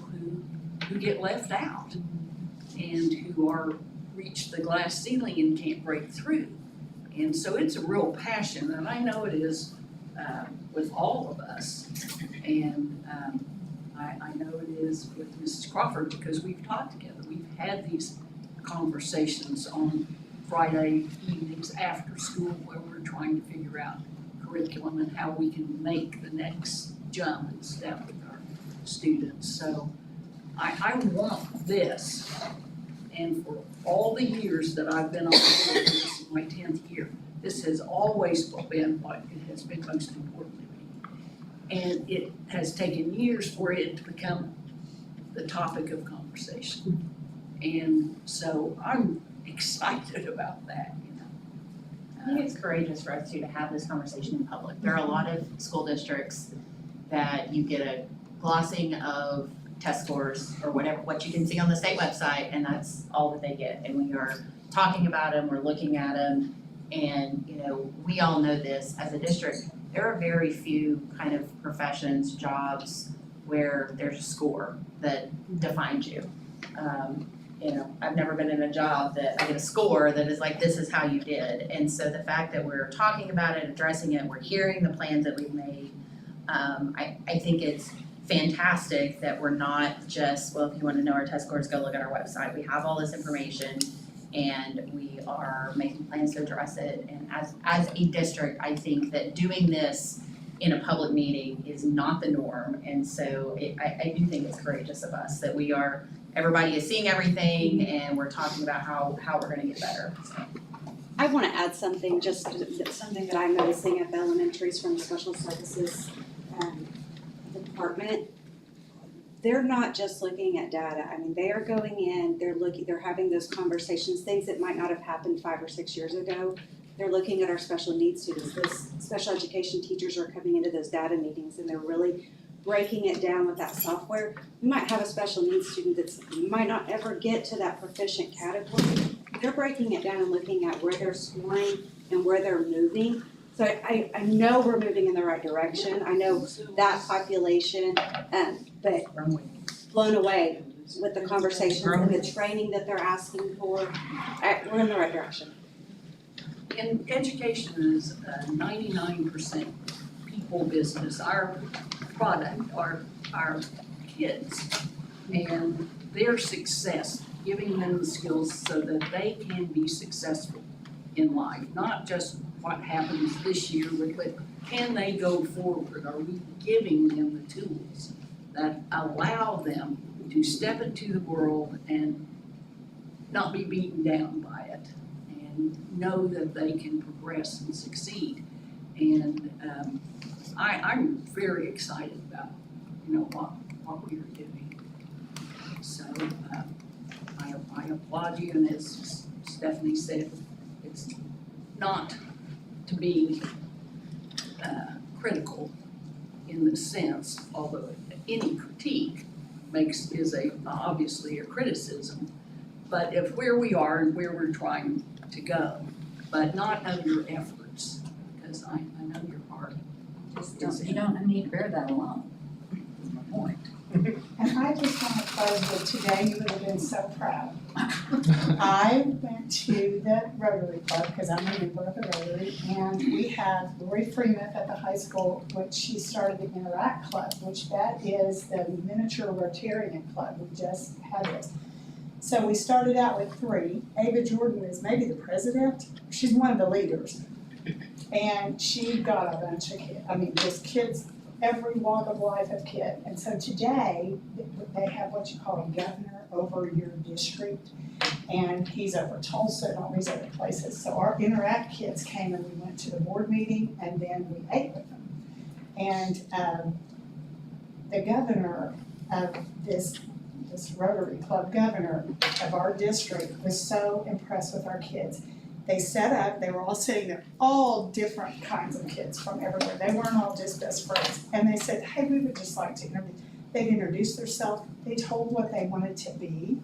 Speaker 1: who get left out and who are reach the glass ceiling and can't break through. And so it's a real passion, and I know it is with all of us. And I know it is with Mrs. Crawford, because we've talked together. We've had these conversations on Friday evenings after school where we're trying to figure out curriculum and how we can make the next jump and step with our students. So I want this, and for all the years that I've been on the board, this is my 10th year, this has always been what it has been most important to me. And it has taken years for it to become the topic of conversation. And so I'm excited about that, you know.
Speaker 2: I think it's courageous for us to have this conversation in public. There are a lot of school districts that you get a glossing of test scores or whatever, what you can see on the state website, and that's all that they get. And we are talking about them, we're looking at them, and you know, we all know this as a district, there are very few kind of professions, jobs where there's a score that defines you. You know, I've never been in a job that I get a score that is like, this is how you did. And so the fact that we're talking about it, addressing it, we're hearing the plans that we've made, I think it's fantastic that we're not just, well, if you wanna know our test scores, go look at our website. We have all this information and we are making plans to address it. And as a district, I think that doing this in a public meeting is not the norm. And so I do think it's courageous of us that everybody is seeing everything and we're talking about how we're gonna get better, so.
Speaker 15: I want to add something, just something that I'm noticing at the elementaries from the special services department. They're not just looking at data. I mean, they are going in, they're having those conversations, things that might not have happened 5 or 6 years ago. They're looking at our special needs students. Those special education teachers are coming into those data meetings and they're really breaking it down with that software. You might have a special needs student might not ever get to that proficient category. They're breaking it down and looking at where they're scoring and where they're moving. So I know we're moving in the right direction. I know that population, but blown away with the conversations and the training that they're asking for. We're in the right direction.
Speaker 1: And education is 99% people business. Our product are our kids and their success, giving them the skills so that they can be successful in life, not just what happens this year, but can they go forward? Are we giving them the tools that allow them to step into the world and not be beaten down by it and know that they can progress and succeed? And I'm very excited about, what we are doing. So I applaud you, and as Stephanie said, it's not to be critical in the sense, although any critique is obviously a criticism, but if where we are and where we're trying to go, but not of your efforts, because I know your heart.
Speaker 12: You don't need to bear that alone, is my point.
Speaker 14: And I just want to close with today, you would have been so proud. I went to the Rotary Club, because I'm a member of the Rotary, and we have Lori Freeman at the high school, which she started the Interact Club, which that is the miniature Rotarian club. We just had it. So we started out with 3. Ava Jordan is maybe the president. She's one of the leaders. And she got a bunch of kids, every walk of life of kid. And so today, they have what you call a governor over your district. And he's over Tulsa and all these other places. So our Interact kids came and we went to the board meeting and then we ate with them. And the governor of this Rotary Club governor of our district was so impressed with our kids. They set up, they were all sitting there, all different kinds of kids from everywhere. They weren't all just best friends. And they said, hey, we would just like to interview. They'd introduced themselves, they told what they wanted to be.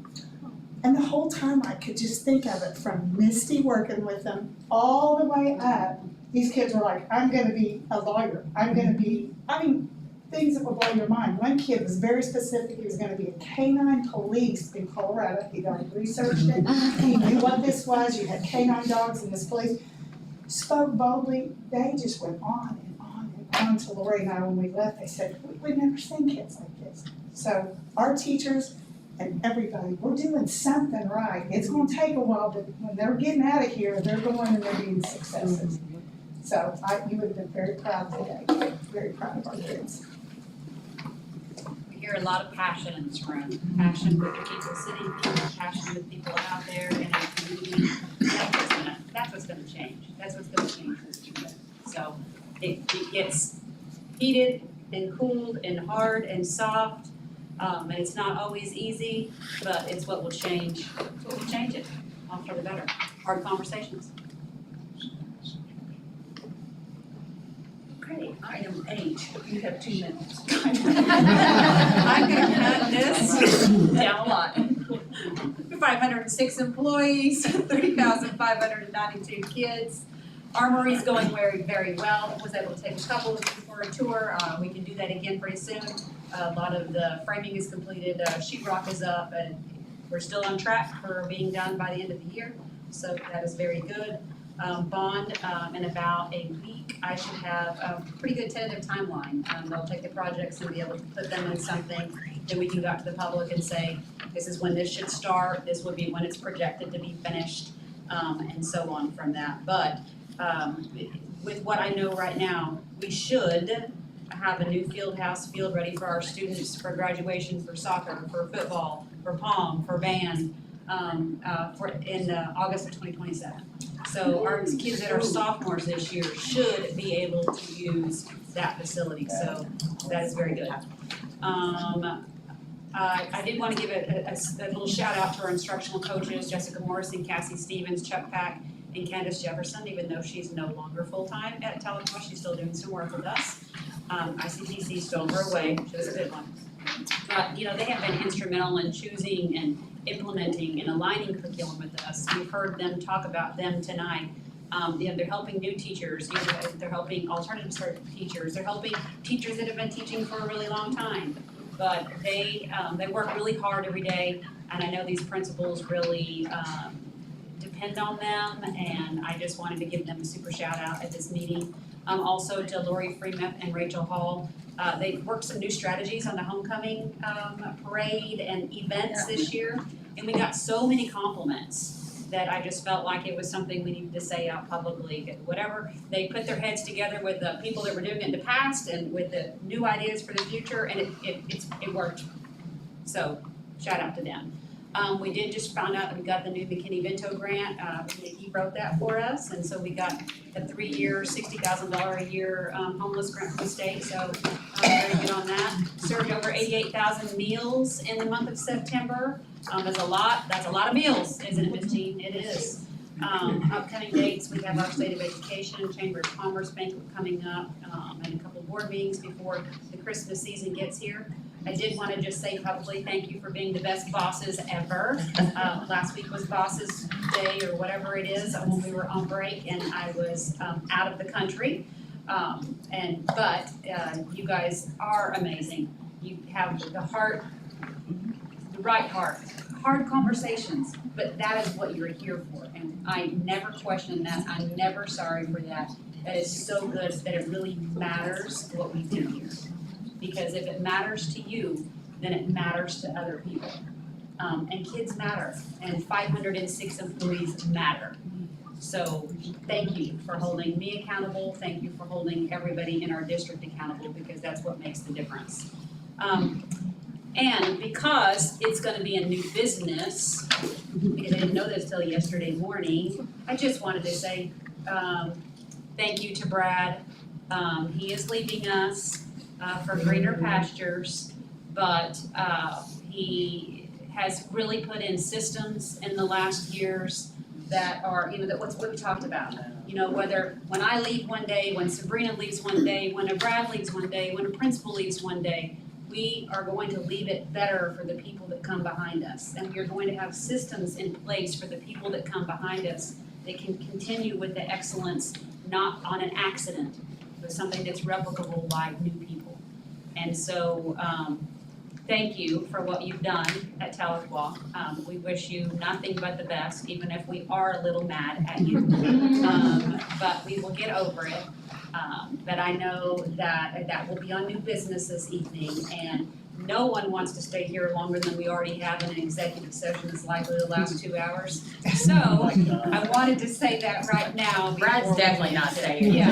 Speaker 14: And the whole time I could just think of it, from Misty working with them all the way up. These kids were like, I'm gonna be a lawyer, things that will blow your mind. One kid was very specific, he was gonna be a canine police in Colorado. He'd already researched it, he knew what this was, you had canine dogs in this police. Spoke boldly, they just went on and on and on to Lori and I when we left. They said, we've never seen kids like this. So our teachers and everybody, we're doing something right. It's gonna take a while, but when they're getting out of here, they're going and they're being successes. So you would have been very proud today, very proud of our kids.
Speaker 5: We hear a lot of passion in this room, passion with the people sitting here, passion with people out there in our community. That's what's gonna change. That's what's gonna change this movement. So it gets heated and cooled and hard and soft, and it's not always easy, but it's what will change. It's what will change it, all for the better. Hard conversations.
Speaker 1: Okay, item H, you have 2 minutes.
Speaker 5: I'm gonna cut this down a lot. 506 employees, 30,592 kids. Armory's going very, very well. Was able to take a couple of you for a tour. We can do that again pretty soon. A lot of the framing is completed. Sheetrock is up, and we're still on track for being done by the end of the year. So that is very good. Bond in about a week. I should have a pretty good tentative timeline. They'll take the projects and be able to put them in something, then we can go out to the public and say, this is when this should start, this would be when it's projected to be finished, and so on from that. But, with what I know right now, we should have a new field ready for our students for graduation, for soccer, for football, for pom, for band, in August of 2027. So our kids that are sophomores this year should be able to use that facility, so that is very good. I did want to give a little shout out to our instructional coaches, Jessica Morrison, Cassie Stevens, Chuck Pack, and Candace Jefferson, even though she's no longer full-time at Tahlequah, she's still doing some work with us. ICTC stole her away, she was a good one. But, they have been instrumental in choosing and implementing and aligning curriculum with us. We've heard them talk about them tonight. They're helping new teachers, they're helping alternative teachers, they're helping teachers that have been teaching for a really long time. But they work really hard every day, and I know these principals really depend on them, and I just wanted to give them a super shout out at this meeting. Also to Lori Freemuth and Rachel Hall. They worked some new strategies on the homecoming parade and events this year, and we got so many compliments that I just felt like it was something we needed to say out publicly. Whatever, they put their heads together with the people that were doing it in the past and with the new ideas for the future, and it worked. So shout out to them. We did just find out that we got the new McKinney-Vento grant. He wrote that for us, and so we got a 3-year, $60,000 a year homeless grant from the state, so very good on that. Served over 88,000 meals in the month of September. That's a lot of meals, isn't it, Ms. Jean? It is. Upcoming dates, we have our State of Education, Chamber of Commerce banquet coming up, and a couple board meetings before the Christmas season gets here. I did want to just say publicly, thank you for being the best bosses ever. Last week was Bosses Day or whatever it is, when we were on break and I was out of the country. But you guys are amazing. You have the right heart, hard conversations, but that is what you're here for. And I never question that. I'm never sorry for that. That is so good that it really matters what we do here. Because if it matters to you, then it matters to other people. And kids matter, and 506 employees matter. So thank you for holding me accountable, thank you for holding everybody in our district accountable, because that's what makes the difference. And because it's gonna be a new business, because I didn't know this till yesterday morning, I just wanted to say, thank you to Brad. He is leaving us for greener pastures, but he has really put in systems in the last years that are, that's what we talked about. Whether when I leave one day, when Sabrina leaves one day, when a Brad leaves one day, when a principal leaves one day, we are going to leave it better for the people that come behind us. And we are going to have systems in place for the people that come behind us that can continue with the excellence, not on an accident, but something that's replicable by new people. And so, thank you for what you've done at Tahlequah. We wish you nothing but the best, even if we are a little mad at you. But we will get over it. But I know that will be on new business this evening, and no one wants to stay here longer than we already have in an executive session that's likely to last 2 hours. So I wanted to say that right now.
Speaker 2: Brad's definitely not staying.
Speaker 5: Yeah.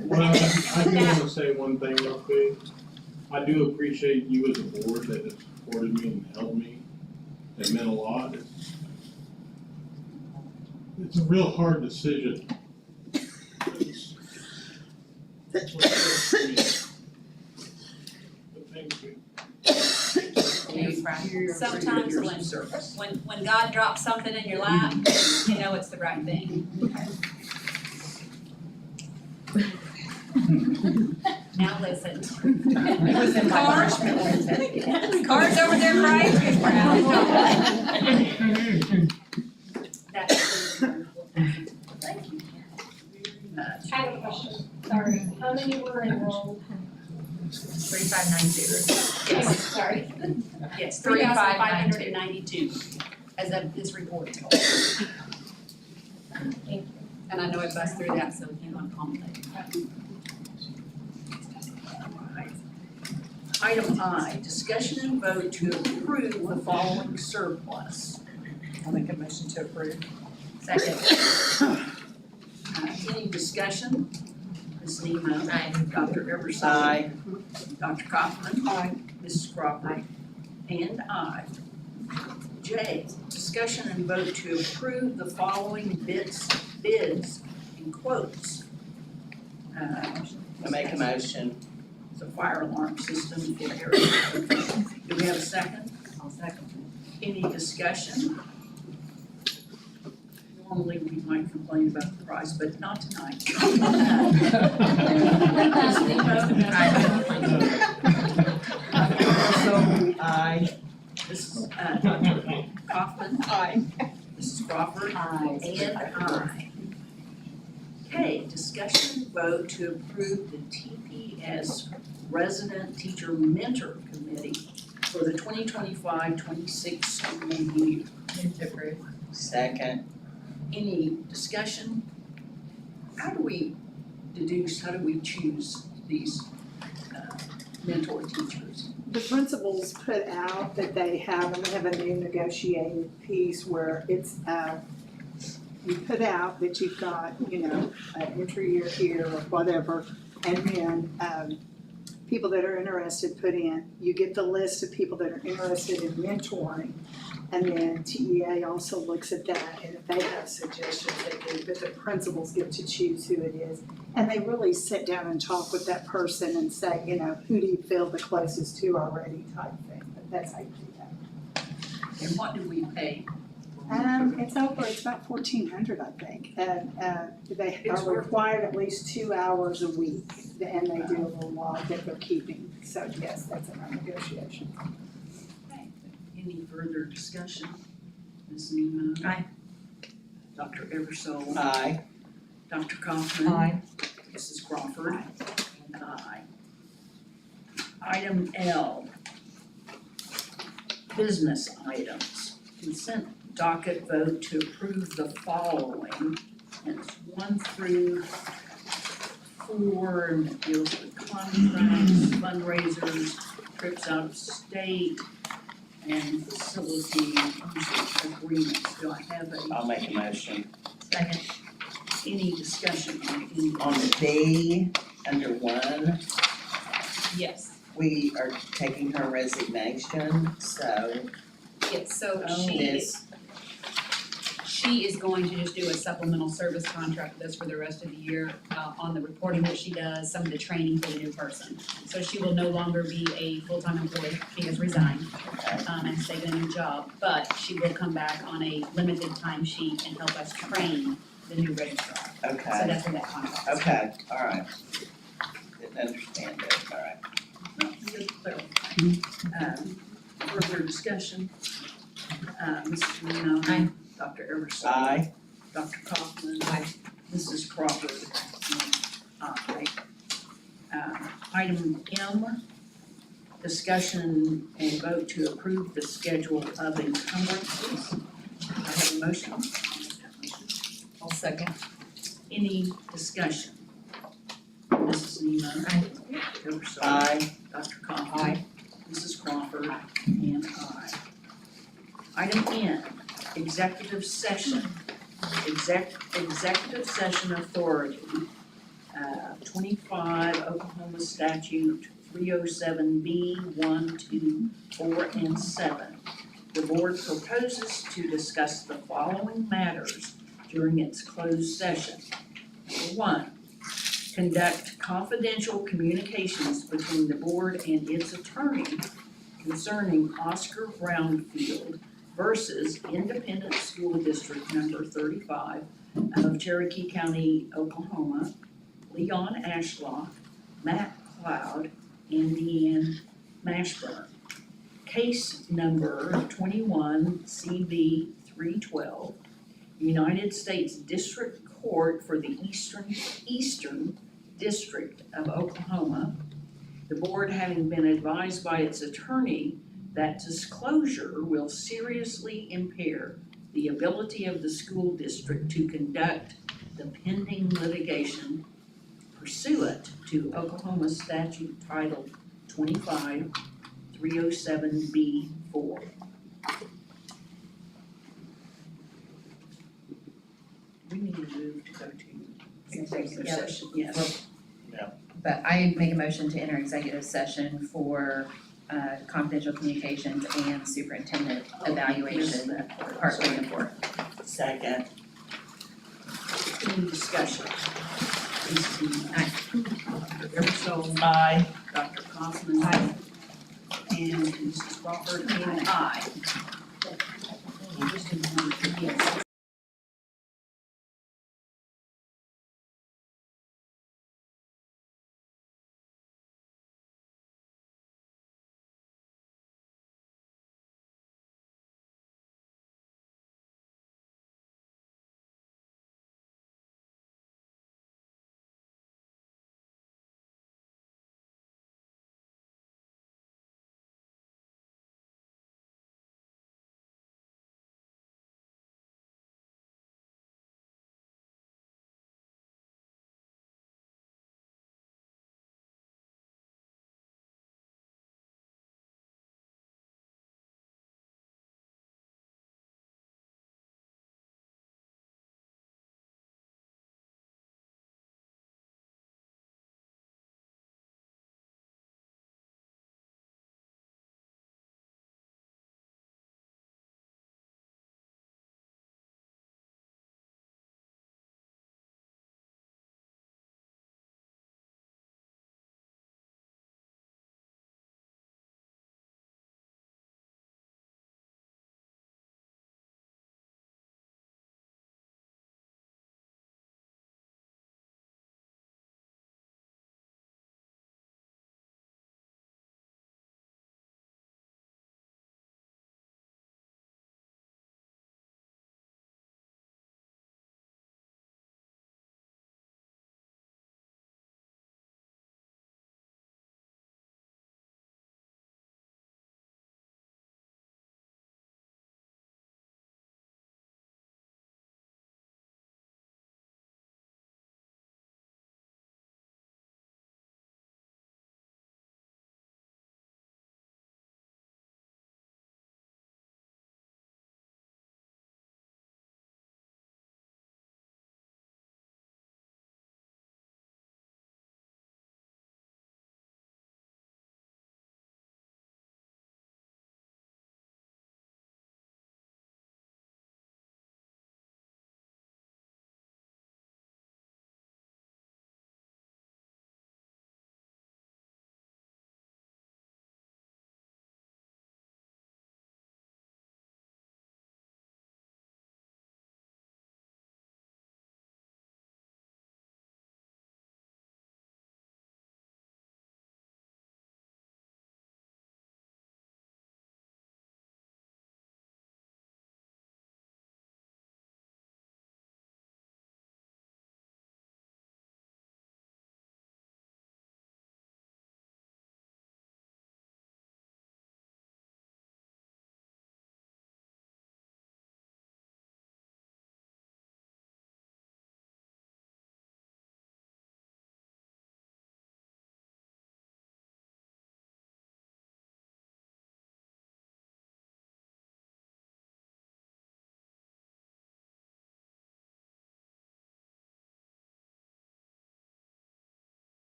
Speaker 4: I do want to say one thing real quick. I do appreciate you as a board that has supported me and helped me. It meant a lot. It's a real hard decision. That's what it is. But thank you.
Speaker 5: Sometimes when God drops something in your lap, you know it's the right thing. Now listen. Car's over there crying.
Speaker 16: Thank you. I have a question, sorry. How many were enrolled?
Speaker 2: 3592.
Speaker 5: Yes.
Speaker 16: Sorry.
Speaker 5: Yes, 3,592 as of this report. And I know it buzzed through that, so you want to accommodate.
Speaker 1: Item I, discussion and vote to approve the following surplus.
Speaker 9: I'll make a motion to approve.
Speaker 2: Second.
Speaker 1: Any discussion? Ms. Nemo?
Speaker 2: Aye.
Speaker 1: Dr. Eversole?
Speaker 9: Aye.
Speaker 1: Dr. Kaufman? Aye. Mrs. Crawford? And I. J, discussion and vote to approve the following bids and quotes.
Speaker 9: I make a motion.
Speaker 1: It's a fire alarm system for area. Do we have a second?
Speaker 12: I'll second
Speaker 1: Any discussion? Normally, we might complain about the price, but not tonight. Ms. Nemo?
Speaker 9: Aye.
Speaker 1: Mrs. Dr. Kaufman? Aye. Mrs. Crawford?
Speaker 12: Aye.
Speaker 1: And I. Okay, discussion and vote to approve the TPS Resident Teacher Mentor Committee for the 2025-26 school year.
Speaker 2: Move to approve.
Speaker 9: Second.
Speaker 1: Any discussion? How do we choose these mentor teachers?
Speaker 14: The principals put out that they have a new negotiated piece where it's, you put out that you've got, an entry year here or whatever, and then, people that are interested put in, you get the list of people that are interested in mentoring, and then TEA also looks at that, and if they have suggestions, they do, but the principals get to choose who it is. And they really sit down and talk with that person and say, who do you feel the closest to already type thing, but that's how you do that.
Speaker 1: And what do we pay?
Speaker 14: It's about 1,400, I think, and, they are required at least 2 hours a week, and they do a little log that they're keeping, so yes, that's in our negotiation.
Speaker 1: Any further discussion? Ms. Nemo?
Speaker 2: Aye.
Speaker 1: Dr. Eversole?
Speaker 9: Aye.
Speaker 1: Dr. Kaufman?
Speaker 9: Aye.
Speaker 1: Mrs. Crawford? And I. Item L, business items. Consent docket vote to approve the following. And it's 1 through 4, and it deals with contracts, fundraisers, trips out of state, and facility use agreements. Do I have
Speaker 9: I'll make a motion.
Speaker 2: Second.
Speaker 1: any discussion on any?
Speaker 9: On the B, under 1,
Speaker 5: Yes,
Speaker 9: we are taking her resignation, so
Speaker 5: yes, so
Speaker 9: this,
Speaker 5: she is going to just do a supplemental service contract with us for the rest of the year, on the reporting that she does, some of the training for the new person. So she will no longer be a full-time employee, she has resigned, and has taken a new job, but she will come back on a limited time sheet and help us train the new registrar. So
Speaker 9: okay,
Speaker 5: that's what that contract is.
Speaker 9: okay, alright. Didn't understand it, alright.
Speaker 1: Just clarify. Further discussion? Mrs. Reno?
Speaker 2: Aye.
Speaker 1: Dr. Eversole?
Speaker 9: Aye.
Speaker 1: Dr. Kaufman?
Speaker 2: Aye.
Speaker 1: Mrs. Crawford? Aye. Item M, discussion and vote to approve the schedule of encumbrances. I have a motion.
Speaker 9: I'll second.
Speaker 1: Any discussion? Mrs. Nemo?
Speaker 2: Aye.
Speaker 1: Dr. Eversole?
Speaker 9: Aye.
Speaker 1: Dr. Kaufman?
Speaker 9: Aye.
Speaker 1: Mrs. Crawford? And I. Item N, executive session. Executive session authority, 25 Oklahoma statute 307B, 1, 2, 4, and 7. The board proposes to discuss the following matters during its closed session. Number 1, conduct confidential communications between the board and its attorney concerning Oscar Brownfield versus Independent School District Number 35 of Cherokee County, Oklahoma, Leon Ashlock, Matt Cloud, and Deanne Mashburn. Case number 21 CB 312, United States District Court for the Eastern District of Oklahoma. The board having been advised by its attorney that disclosure will seriously impair the the ability of the school district to conduct the pending litigation pursuant to Oklahoma statute title 25-307B4. We need to move to go to executive
Speaker 2: Yeah.
Speaker 1: session, yes.
Speaker 2: But I make a motion to enter executive session for confidential communications and superintendent evaluation, part 3 and 4.
Speaker 11: Second.
Speaker 1: Any discussion? Please see.
Speaker 2: Aye.
Speaker 1: Dr. Eversole.
Speaker 11: Aye.
Speaker 1: Dr. Cosman.
Speaker 11: Aye.
Speaker 1: And Mrs. Crawford, and aye. Just in one,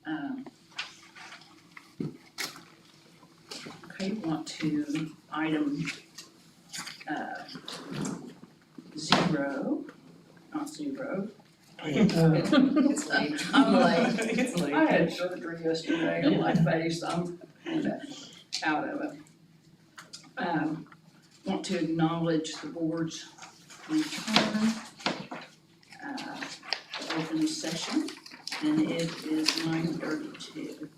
Speaker 1: Okay, want to item, 0, not 0.
Speaker 9: It's late.
Speaker 1: I'm late.
Speaker 9: It's late.
Speaker 1: I had surgery yesterday on my face, I'm kinda out of it. Want to acknowledge the board's return, open session, and it is 9:32.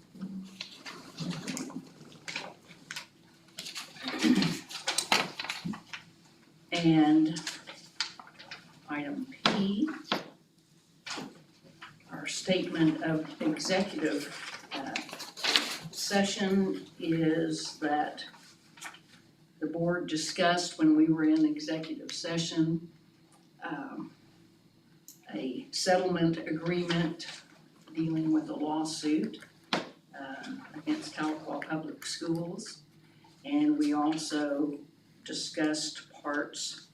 Speaker 1: And item P, our statement of executive session is that the board discussed when we were in executive session, a settlement agreement dealing with a lawsuit against Tahlequah Public Schools. And we also discussed parts,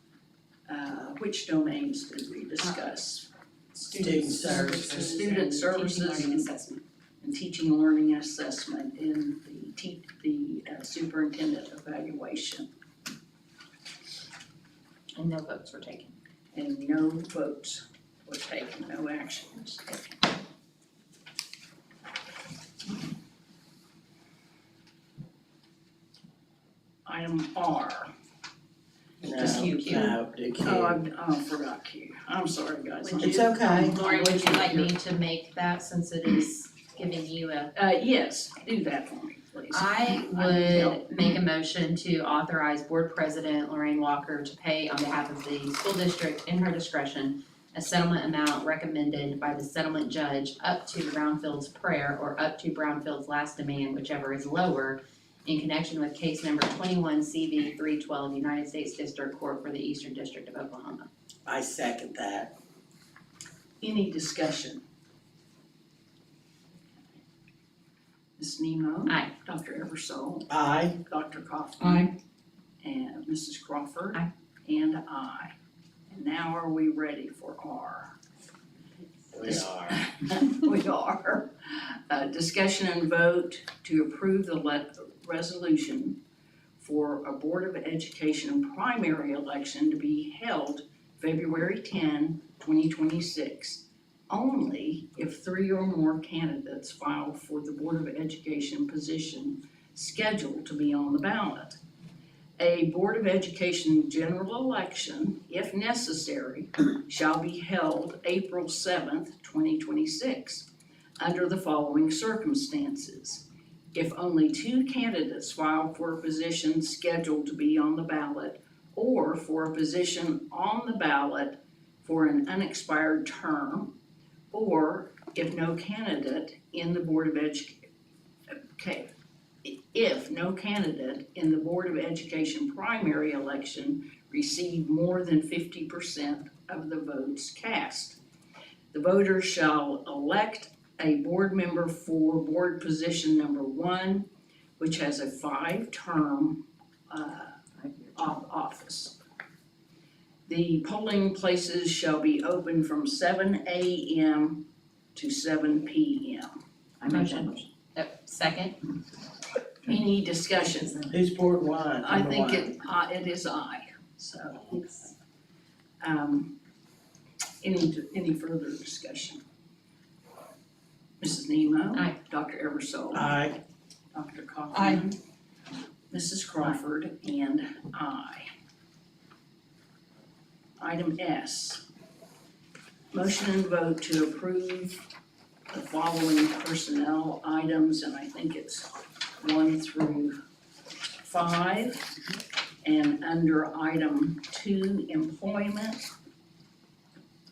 Speaker 1: which domains did we discuss?
Speaker 7: Student services.
Speaker 1: Student services
Speaker 8: Teaching, learning, assessment.
Speaker 1: and teaching and learning assessment in the superintendent evaluation.
Speaker 2: And no votes were taken.
Speaker 1: And no votes were taken, no action was taken. Item R. Just you, Q.
Speaker 7: No, do Q.
Speaker 1: I forgot Q. I'm sorry, guys.
Speaker 7: It's okay.
Speaker 2: Lori, would you like me to make that since it is giving you a?
Speaker 1: Yes, do that for me, please.
Speaker 2: I would make a motion to authorize Board President Lorraine Walker to pay on behalf of the school district in her discretion a settlement amount recommended by the settlement judge up to Brownfield's prayer or up to Brownfield's last demand, whichever is lower, in connection with case number 21 CV 312, United States District Court for the Eastern District of Oklahoma.
Speaker 7: I second that.
Speaker 1: Any discussion? Ms. Nemo?
Speaker 2: Aye.
Speaker 1: Dr. Eversole?
Speaker 7: Aye.
Speaker 1: Dr. Kaufman?
Speaker 9: Aye.
Speaker 1: And Mrs. Crawford?
Speaker 2: Aye.
Speaker 1: And I. And now are we ready for R?
Speaker 7: We are.
Speaker 1: We are. Discussion and vote to approve the resolution for a Board of Education primary election to be held February 10, 2026, only if 3 or more candidates file for the Board of Education position scheduled to be on the ballot. A Board of Education general election, if necessary, shall be held April 7th, 2026, under the following circumstances. If only 2 candidates file for a position scheduled to be on the ballot, or for a position on the ballot for an unexpired term, or if no candidate in the Board of if no candidate in the Board of Education primary election received more than 50% of the votes cast. The voters shall elect a board member for board position number 1, which has a 5-term office. The polling places shall be open from 7 a.m. to 7 p.m.
Speaker 2: I motion. Second?
Speaker 1: Any discussion?
Speaker 7: Who's Board 1?
Speaker 1: I
Speaker 7: Number
Speaker 1: think
Speaker 7: one.
Speaker 1: it is I, so. Any further discussion? Mrs. Nemo?
Speaker 2: Aye.
Speaker 1: Dr. Eversole?
Speaker 7: Aye.
Speaker 1: Dr. Kaufman? Mrs. Crawford? And I. Item S. Motion and vote to approve the following personnel items, and I think it's 1 through 5. And under item 2, employment,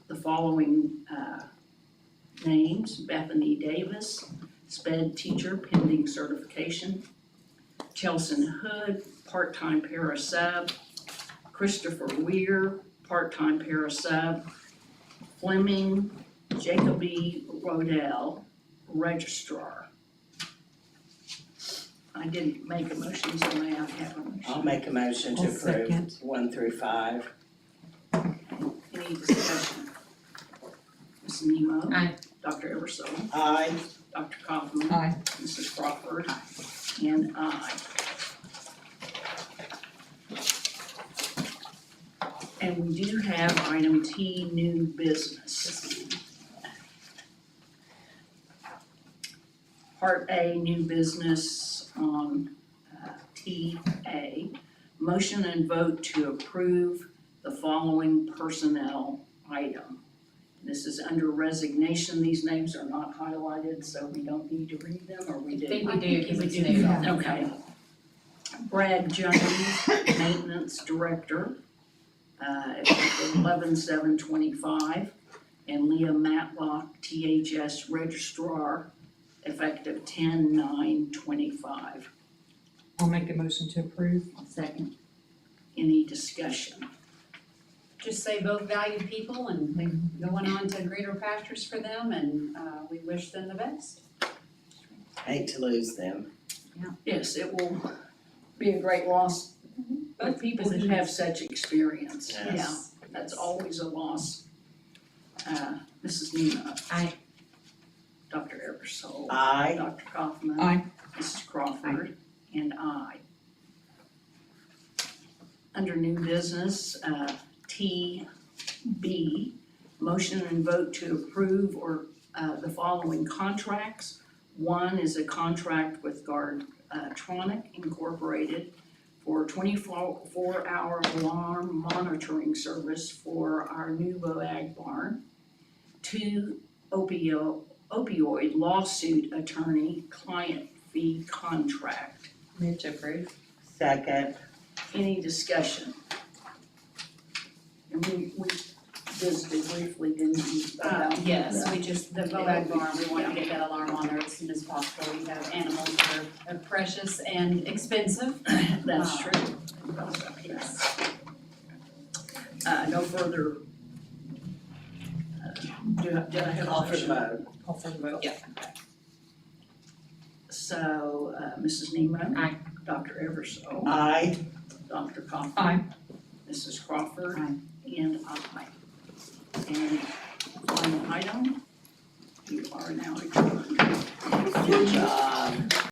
Speaker 1: the following names: Bethany Davis, sped teacher pending certification; Chelson Hood, part-time para sub; Christopher Weir, part-time para sub; Fleming Jacoby Rodell, registrar. I didn't make a motion, so may I have a motion?
Speaker 7: I'll make a motion to
Speaker 9: I'll
Speaker 7: approve
Speaker 9: second.
Speaker 7: 1 through 5.
Speaker 1: Any discussion? Ms. Nemo?
Speaker 2: Aye.
Speaker 1: Dr. Eversole?
Speaker 7: Aye.
Speaker 1: Dr. Kaufman.
Speaker 9: Aye.
Speaker 1: Mrs. Crawford. And I. And we do have item T, new business. Part A, new business on TA. Motion and vote to approve the following personnel item. This is under resignation. These names are not highlighted, so we don't need to read them, or we
Speaker 2: I
Speaker 1: do?
Speaker 2: think we do, because it's new.
Speaker 1: Okay. Brad Jones, Maintenance Director, effective 11/7/25, and Leah Matlock, THS Registrar, effective 10/9/25.
Speaker 9: I'll make a motion to approve.
Speaker 12: Second.
Speaker 1: Any discussion?
Speaker 5: Just say both valued people and they're going on to greener pastures for them and we wish them the best.
Speaker 7: Hate to lose them.
Speaker 1: Yes, it will be a great loss. Both people who have such experience.
Speaker 7: Yes.
Speaker 1: Yeah, that's always a loss. Mrs. Nima.
Speaker 11: Aye.
Speaker 1: Dr. Eversole.
Speaker 7: Aye.
Speaker 1: Dr. Kaufman.
Speaker 9: Aye.
Speaker 1: Mrs. Crawford. And I. Under new business, TB, motion and vote to approve the following contracts. One is a contract with Guardtronic Incorporated for 24-hour alarm monitoring service for our new Boag barn. 2, opioid lawsuit attorney client fee contract.
Speaker 2: Move to approve.
Speaker 7: Second.
Speaker 1: Any discussion? And we visited briefly, didn't we?
Speaker 5: Yes, we just, the Boag barn, we want to get that alarm on there as soon as possible. We have animals that are precious and expensive.
Speaker 1: That's true. Yes. No further. Do I have a
Speaker 7: Call for the
Speaker 1: motion?
Speaker 7: vote.
Speaker 9: Call for the vote.
Speaker 1: Yeah. So, Mrs. Nemo.
Speaker 2: Aye.
Speaker 1: Dr. Eversole.
Speaker 7: Aye.
Speaker 1: Dr. Kaufman.
Speaker 9: Aye.
Speaker 1: Mrs. Crawford.
Speaker 12: Aye.
Speaker 1: And I. And final item, you are now adjourned.
Speaker 7: Good job.